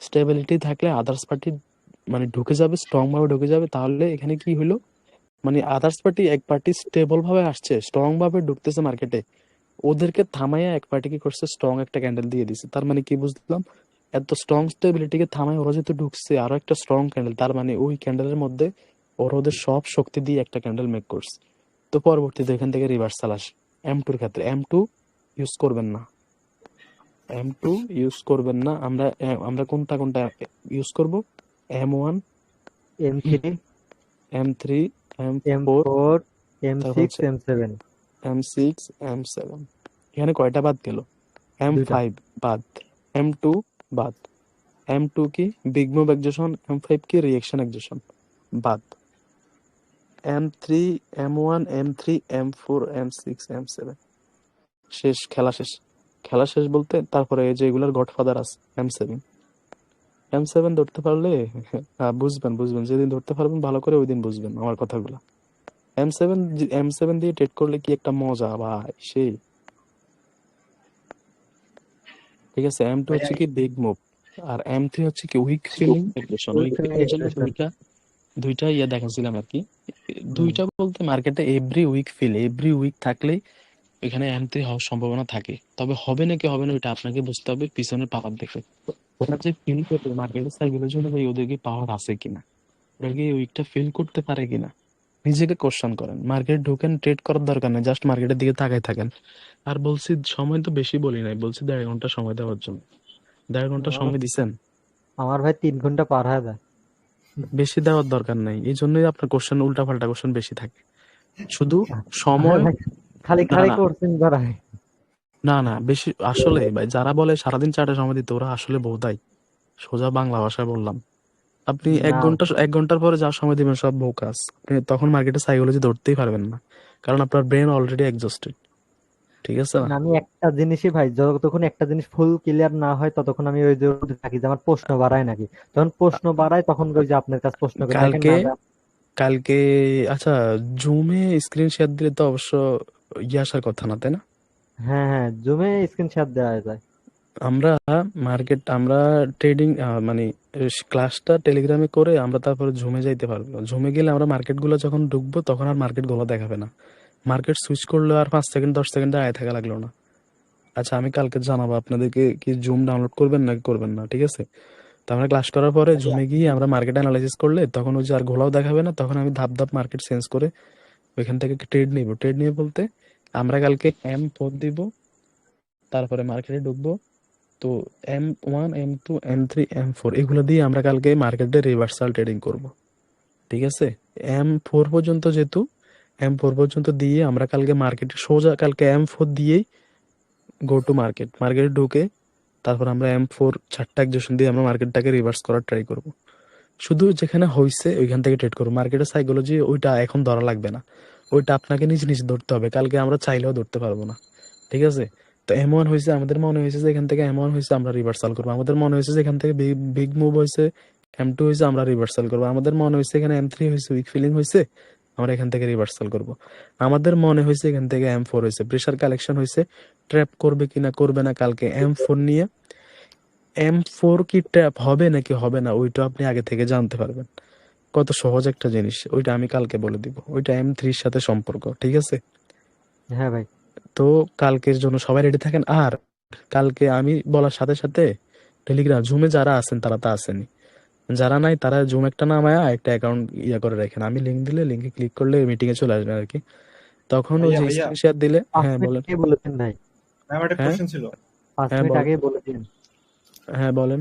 স্টেবিলিটি থাকলে আদার্স পার্টি মানে ঢুকে যাবে, স্ট্রং ভাবে ঢুকে যাবে। তাহলে এখানে কি হলো, মানে আদার্স পার্টি, এক পার্টি স্টেবল ভাবে আসছে, স্ট্রং ভাবে ঢুকতেছে মার্কেটে, ওদেরকে থামাইয়া এক পার্টি কি করছে? স্ট্রং একটা ক্যান্ডেল দিয়ে দিছে। তার মানে কি বুঝলাম? এত স্ট্রং স্টেবিলিটিকে থামাই ওরা যেহেতু ঢুকছে, আরো একটা স্ট্রং ক্যান্ডেল, তার মানে ওই ক্যান্ডেলের মধ্যে ওরা ওদের সব শক্তি দিয়ে একটা ক্যান্ডেল মেক করছে। তো পরবর্তীতে এখান থেকে রিভার্সাল আসে। M2 এর ক্ষেত্রে M2 ইউজ করবেন না, M2 ইউজ করবেন না। আমরা কোনটা কোনটা ইউজ করব? M1, M3, M3, M4, M4, তারপর M6 হচ্ছে M7 M6 M7, এখানে কয়টা বাদ গেল? দুইটা। M5 বাদ, M2 বাদ। M2 কি বিগ মুভ এক্সেশন, M5 কি রিঅ্যাকশন এক্সেশন বাদ। M3 M1 M3 M4 M6 M7 শেষ, খেলা শেষ। খেলা শেষ বলতে তারপরে এই যে এগুলার গডফাদার আছে M7। M7 ধরতে পারলে বুঝবেন, বুঝবেন যেদিন ধরতে পারবেন ভালো করে ওই দিন বুঝবেন আমার কথাগুলো। M7 দিয়ে ট্রেড করলে কি একটা মজা ভাই, সেই। ঠিক আছে, M2 ভাইয়া হচ্ছে কি বিগ মুভ, আর M3 হচ্ছে কি weak feeling aggression. Weak feeling এর জন্য দুইটা দুইটা ইয়ে দেখাচ্ছিলাম আর কি। দুইটা বলতে মার্কেটে এভরি উইক থাকলেই এখানে M3 হওয়ার সম্ভাবনা থাকে, তবে হবে নাকি হবে না ওইটা আপনাকে বুঝতে হবে পিছনের পাওয়ার দেখে। ওরা যে ফিল করবে মার্কেটের সাইকেলের জন্য ভাই ওদের কি পাওয়ার আছে কিনা, ওরা কি উইকটা ফিল করতে পারে কিনা, নিজেকে কোশ্চেন করেন। মার্কেট ঢোকেন, ট্রেড করার দরকার নেই, জাস্ট মার্কেটের দিকে তাকায় থাকেন। আর বলছি সময় তো বেশি বলি নাই, বলছি 1.5 ঘন্টা সময় দেওয়ার জন্য। 1.5 ঘন্টা সময় দিছেন, আমার ভাই 3 ঘন্টা পার হয়ে যায়। বেশি দেওয়ার দরকার নাই। এই জন্যই আপনার কোশ্চেন উল্টা পাল্টা কোশ্চেন বেশি থাকে। শুধু আরে সময়, ভাই খালি না খালি না করছেন করায়। না বেশি আসলে ভাই, যারা বলে সারাদিন 4টা সময় দিতে ওরা আসলে বোধাই, সোজা বাংলা ভাষায় বললাম। আপনি না 1 ঘন্টার পরে যা সময় দিবেন সব বোকাস, আপনি তখন মার্কেটে সাইকোলজি ধরতেই পারবেন না, কারণ আপনার ব্রেন অলরেডি এক্সস্টেড। ঠিক আছে না? না, আমি একটা জিনিসই ভাই, যতক্ষণ একটা জিনিস ফুল ক্লিয়ার না হয় ততক্ষণ আমি ওই যে থাকি যে আমার প্রশ্ন বাড়ায় নাকি। যখন প্রশ্ন বাড়ায় তখন ওই যে আপনার কাছে প্রশ্ন করি, দেখেন কালকে না ভাই। কালকে আচ্ছা, জুমে স্ক্রিন শেয়ার দিলে তো অবশ্য ইয়ে আসার কথা না, তাই না? হ্যাঁ হ্যাঁ, জুমে স্ক্রিনশট দেওয়া যায়। আমরা আমরা ট্রেডিং মানে ক্লাসটা টেলিগ্রামে করে আমরা তারপরে ঝুমে যাইতে পারবো। ঝুমে গেলে আমরা মার্কেট গুলো যখন ঢুকবো তখন আর মার্কেট গুলো দেখাবে না, মার্কেট সুইচ করলে আর 5 সেকেন্ড 10 সেকেন্ড আয় থাকা লাগলো না। আচ্ছা, আমি কালকে জানাবো আপনাদেরকে কি জুম ডাউনলোড করবেন নাকি করবেন না, ঠিক আছে? তো আমরা ক্লাস করার পরে জুমে গিয়ে আমরা মার্কেট অ্যানালাইসিস করলে তখন ওই যে আর ঘোলাও দেখাবে না, তখন আমি ধাপ ধাপ মার্কেট চেঞ্জ করে ওইখান থেকে ট্রেড নিব। ট্রেড নিয়ে বলতে আমরা কালকে M4 দিব, তারপরে মার্কেটে ঢুকবো। তো M1 M2 M3 M4 এগুলো দিয়ে আমরা কালকে মার্কেটে রিভার্সাল ট্রেডিং করব। ঠিক আছে, M4 পর্যন্ত যেহেতু, M4 পর্যন্ত দিয়ে আমরা কালকে মার্কেটে সোজা কালকে M4 দিয়েই গো টু মার্কেটে ঢুকে তারপর আমরা M4 4টা এক্সেশন দিয়ে আমরা মার্কেটটাকে রিভার্স করার ট্রাই করব। শুধু যেখানে হইছে ওইখান থেকে ট্রেড করবো। মার্কেটের সাইকোলজি ওইটা এখন ধরা লাগবে না, ওইটা আপনাকে নিজে নিজে ধরতে হবে, কালকে আমরা চাইলেও ধরতে পারবো না। ঠিক আছে, তো এমন হয়েছে, আমাদের মনে হয়েছে যে এখান থেকে এমন হয়েছে আমরা রিভার্সাল করবো, আমাদের মনে হয়েছে যে এখান থেকে বিগ মুভ হয়েছে, M2 হয়েছে আমরা রিভার্সাল করবো, আমাদের মনে হয়েছে এখানে M3 হয়েছে উইক ফিলিং হয়েছে আমরা এখান থেকে রিভার্সাল করব, আমাদের মনে হয়েছে এখান থেকে M4 হয়েছে প্রেসার কালেকশন হয়েছে, ট্র্যাপ করবে কিনা করবে না কালকে M4 নিয়ে। M4 কি ট্র্যাপ হবে নাকি হবে না ওইটা আপনি আগে থেকে জানতে পারবেন। কত সহজ একটা জিনিস, ওইটা আমি কালকে বলে দিব, ওইটা M3 এর সাথে সম্পর্ক। ঠিক আছে, হ্যাঁ ভাই। তো কালকের জন্য সবাই রেডি থাকেন। আর কালকে আমি বলার সাথে সাথে টেলিগ্রাম জুমে যারা আছেন তারা তো আসেনি, যারা নাই তারা জুম একটা নামায়া একটা অ্যাকাউন্ট ইয়া করে রাখেন, আমি লিংক দিলে লিংকে ক্লিক করলে মিটিং এ চলে আসবেন আর কি। তখন ওই ভাইয়া যে ভাইয়া স্ক্রিন শেয়ার দিলে, 5 হ্যাঁ মিনিট বলেন। আগে বলেছেন ভাই, ভাই, আমার একটা হ্যাঁ কোশ্চেন ছিল। 5 হ্যাঁ মিনিট বলেন, আগেই বলেছেন। হ্যাঁ বলেন।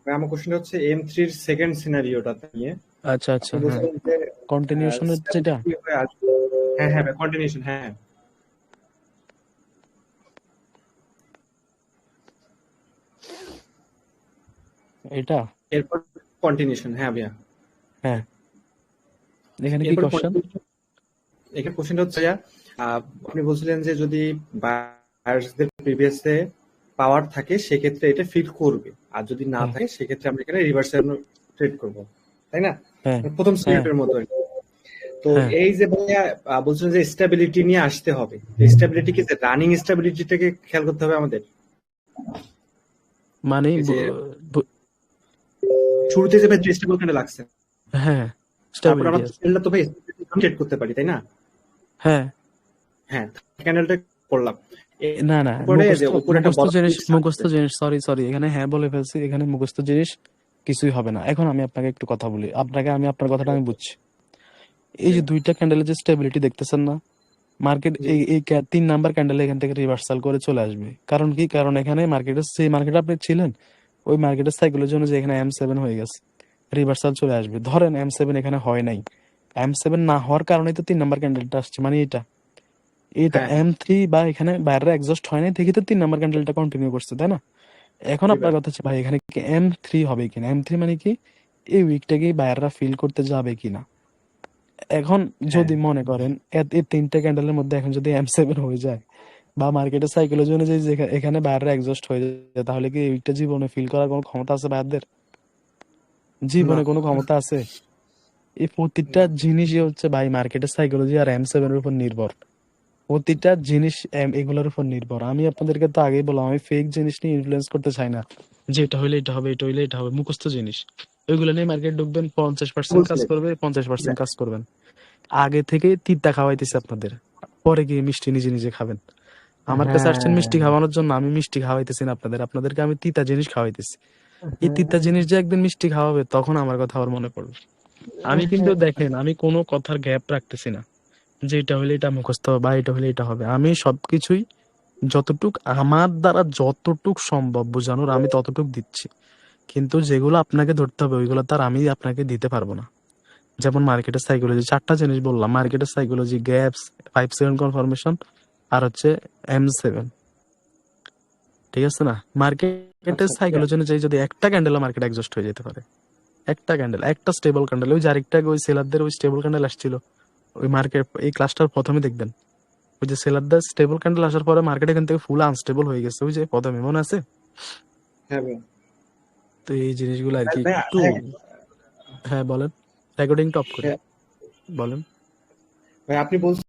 ভাই, আমার কোশ্চেনটা হচ্ছে M3 এর সেকেন্ড সিনারিওটা নিয়ে। আচ্ছা আপনি আচ্ছা, হ্যাঁ, বলছিলেন যে কন্টিনিউশন যেটা, stability হয়ে আসবে। হ্যাঁ হ্যাঁ ভাই, কন্টিনিউশন, হ্যাঁ। এটা, এরপর কন্টিনিউশন, হ্যাঁ ভাইয়া। হ্যাঁ এখানে কি এরপর কোশ্চেন? এখানে কোশ্চেনটা হচ্ছে ভাইয়া, আপনি বলছিলেন যে যদি বায়ার্সদের প্রিভিয়াসে পাওয়ার থাকে সেক্ষেত্রে এটা ফিট করবে, আর যদি না হ্যাঁ থাকে সেক্ষেত্রে আমরা এখানে রিভার্সাল ট্রেড করব, তাই না? হ্যাঁ প্রথম হ্যাঁ সিনারিওর মতো আর কি। তো হ্যাঁ, এই যে ভাইয়া বলছিলেন যে স্টেবিলিটি নিয়ে আসতে হবে, স্টেবিলিটি কি রানিং স্টেবিলিটিটাকে খেয়াল করতে হবে আমাদের? মানে এই যে শুরুতে যে ভাই স্টেবল ক্যান্ডেল লাগছে, হ্যাঁ তারপর স্টেবিলিটি আমরা আছে, ক্যান্ডেলটা তো ভাই ট্রেড করতে পারি, তাই না? হ্যাঁ। হ্যাঁ, ক্যান্ডেলটা করলাম, না না, এরপরে যে উপরে একটা বড় মুখস্থ জিনিস, সরি এখানে হ্যাঁ বলে ফেলছি, এখানে মুখস্থ জিনিস কিছুই হবে না। এখন আমি আপনাকে একটু কথা বলি, আমি আপনার কথাটা আমি বুঝছি। এই যে দুইটা ক্যান্ডেলের যে স্টেবিলিটি দেখতেছেন না, মার্কেট জি এই 3 নাম্বার ক্যান্ডেল এখান থেকে রিভার্সাল করে চলে আসবে। কারণ কি, কারণ এখানে মার্কেটের সেই মার্কেটে আপনি ছিলেন ওই মার্কেটের সাইকেলের জন্য যে এখানে M7 হয়ে গেছে, রিভার্সাল চলে আসবে। ধরেন M7 এখানে হয় নাই, M7 না হওয়ার কারণে তো 3 নাম্বার ক্যান্ডেলটা আসছে, মানে এটা হ্যাঁ M3 বা এখানে বাইরের এক্সস্ট হয় নাই দেখে তো 3 নাম্বার ক্যান্ডেলটা কন্টিনিউ করছে, তাই না? এখন জি আপনার ভাই। কথা হচ্ছে ভাই এখানে কি M3 হবে কিনা, M3 মানে কি এই উইকটাকে বাইরেরা ফিল করতে যাবে কিনা। এখন হ্যাঁ যদি মনে করেন এই 3টা ক্যান্ডেলের মধ্যে এখন যদি M7 হয়ে যায় বা মার্কেটের সাইকোলজি অনুযায়ী যে এখানে বাইরের এক্সস্ট হয়ে যায়, তাহলে কি এই উইকটা জীবনে ফিল করার কোনো ক্ষমতা আছে বাইরদের? না জীবনে কোনো ক্ষমতা আছে? এই প্রতিটা না জিনিসই হচ্ছে ভাই মার্কেটের সাইকোলজি আর M7 এর উপর নির্ভর। প্রতিটা জিনিস এগুলোর উপর নির্ভর। আমি আপনাদেরকে তো আগেই বললাম, আমি ফেক জিনিস নিয়ে ইনফ্লুয়েন্স করতে চাই না, যে এটা হইলে এটা হবে, এটা হইলে এটা হবে, মুখস্থ জিনিস ওইগুলো নিয়ে মার্কেট ঢুকবেন, 50% কাজ বলছিলেন করবে, 50% কাজ করবেন। আগে থেকে তিতা খাওয়াইতেছে আপনাদের, পরে গিয়ে মিষ্টি নিজে নিজে খাবেন। আমার কাছে আসছেন মিষ্টি হ্যাঁ খাওয়ানোর জন্য, আমি মিষ্টি খাওয়াইতেছি না আপনাদেরকে আমি তিতা জিনিস খাওয়াইতেছি। এই তিতা হ্যাঁ জিনিস যে একদিন মিষ্টি খাওয়াবে, তখন আমার কথা আবার মনে পড়বে। আমি কিন্তু দেখেন, আমি কোনো কথার গ্যাপ রাখতেছি না, যে এটা হলে এটা মুখস্থ হবে বা এটা হলে এটা হবে। আমি সবকিছুই যতটুক আমার দ্বারা যতটুক সম্ভব বোঝানোর আমি ততটুক দিচ্ছি, কিন্তু যেগুলো আপনাকে ধরতে হবে ওইগুলো তার আমি আপনাকে দিতে পারবো না। যেমন মার্কেটের সাইকোলজি, 4টা জিনিস বললাম, মার্কেটের সাইকোলজি, গ্যাপস, 5 সেকেন্ড কনফার্মেশন, আর হচ্ছে M7, ঠিক আছে না? মার্কেটের আচ্ছা সাইকোলজি অনুযায়ী যদি একটা ক্যান্ডেল মার্কেট এক্সস্ট হয়ে যেতে পারে, একটা ক্যান্ডেল, একটা স্টেবল ক্যান্ডেল, ওই যে আরেকটা ওই সেলারদের ওই স্টেবল ক্যান্ডেল আসছিল ওই মার্কেট, এই ক্লাসটার প্রথমে দেখবেন ওই যে সেলারদের স্টেবল ক্যান্ডেল আসার পরে মার্কেট এখান থেকে ফুল আনস্টেবল হয়ে গেছে, ওই যে প্রথমে মনে আছে? হ্যাঁ ভাই। তো এই জিনিসগুলো আর কি ভাই একটু। হ্যাঁ হ্যাঁ বলেন, রেকর্ডিং টপ করে হ্যাঁ, বলেন। ভাই আপনি বলছেন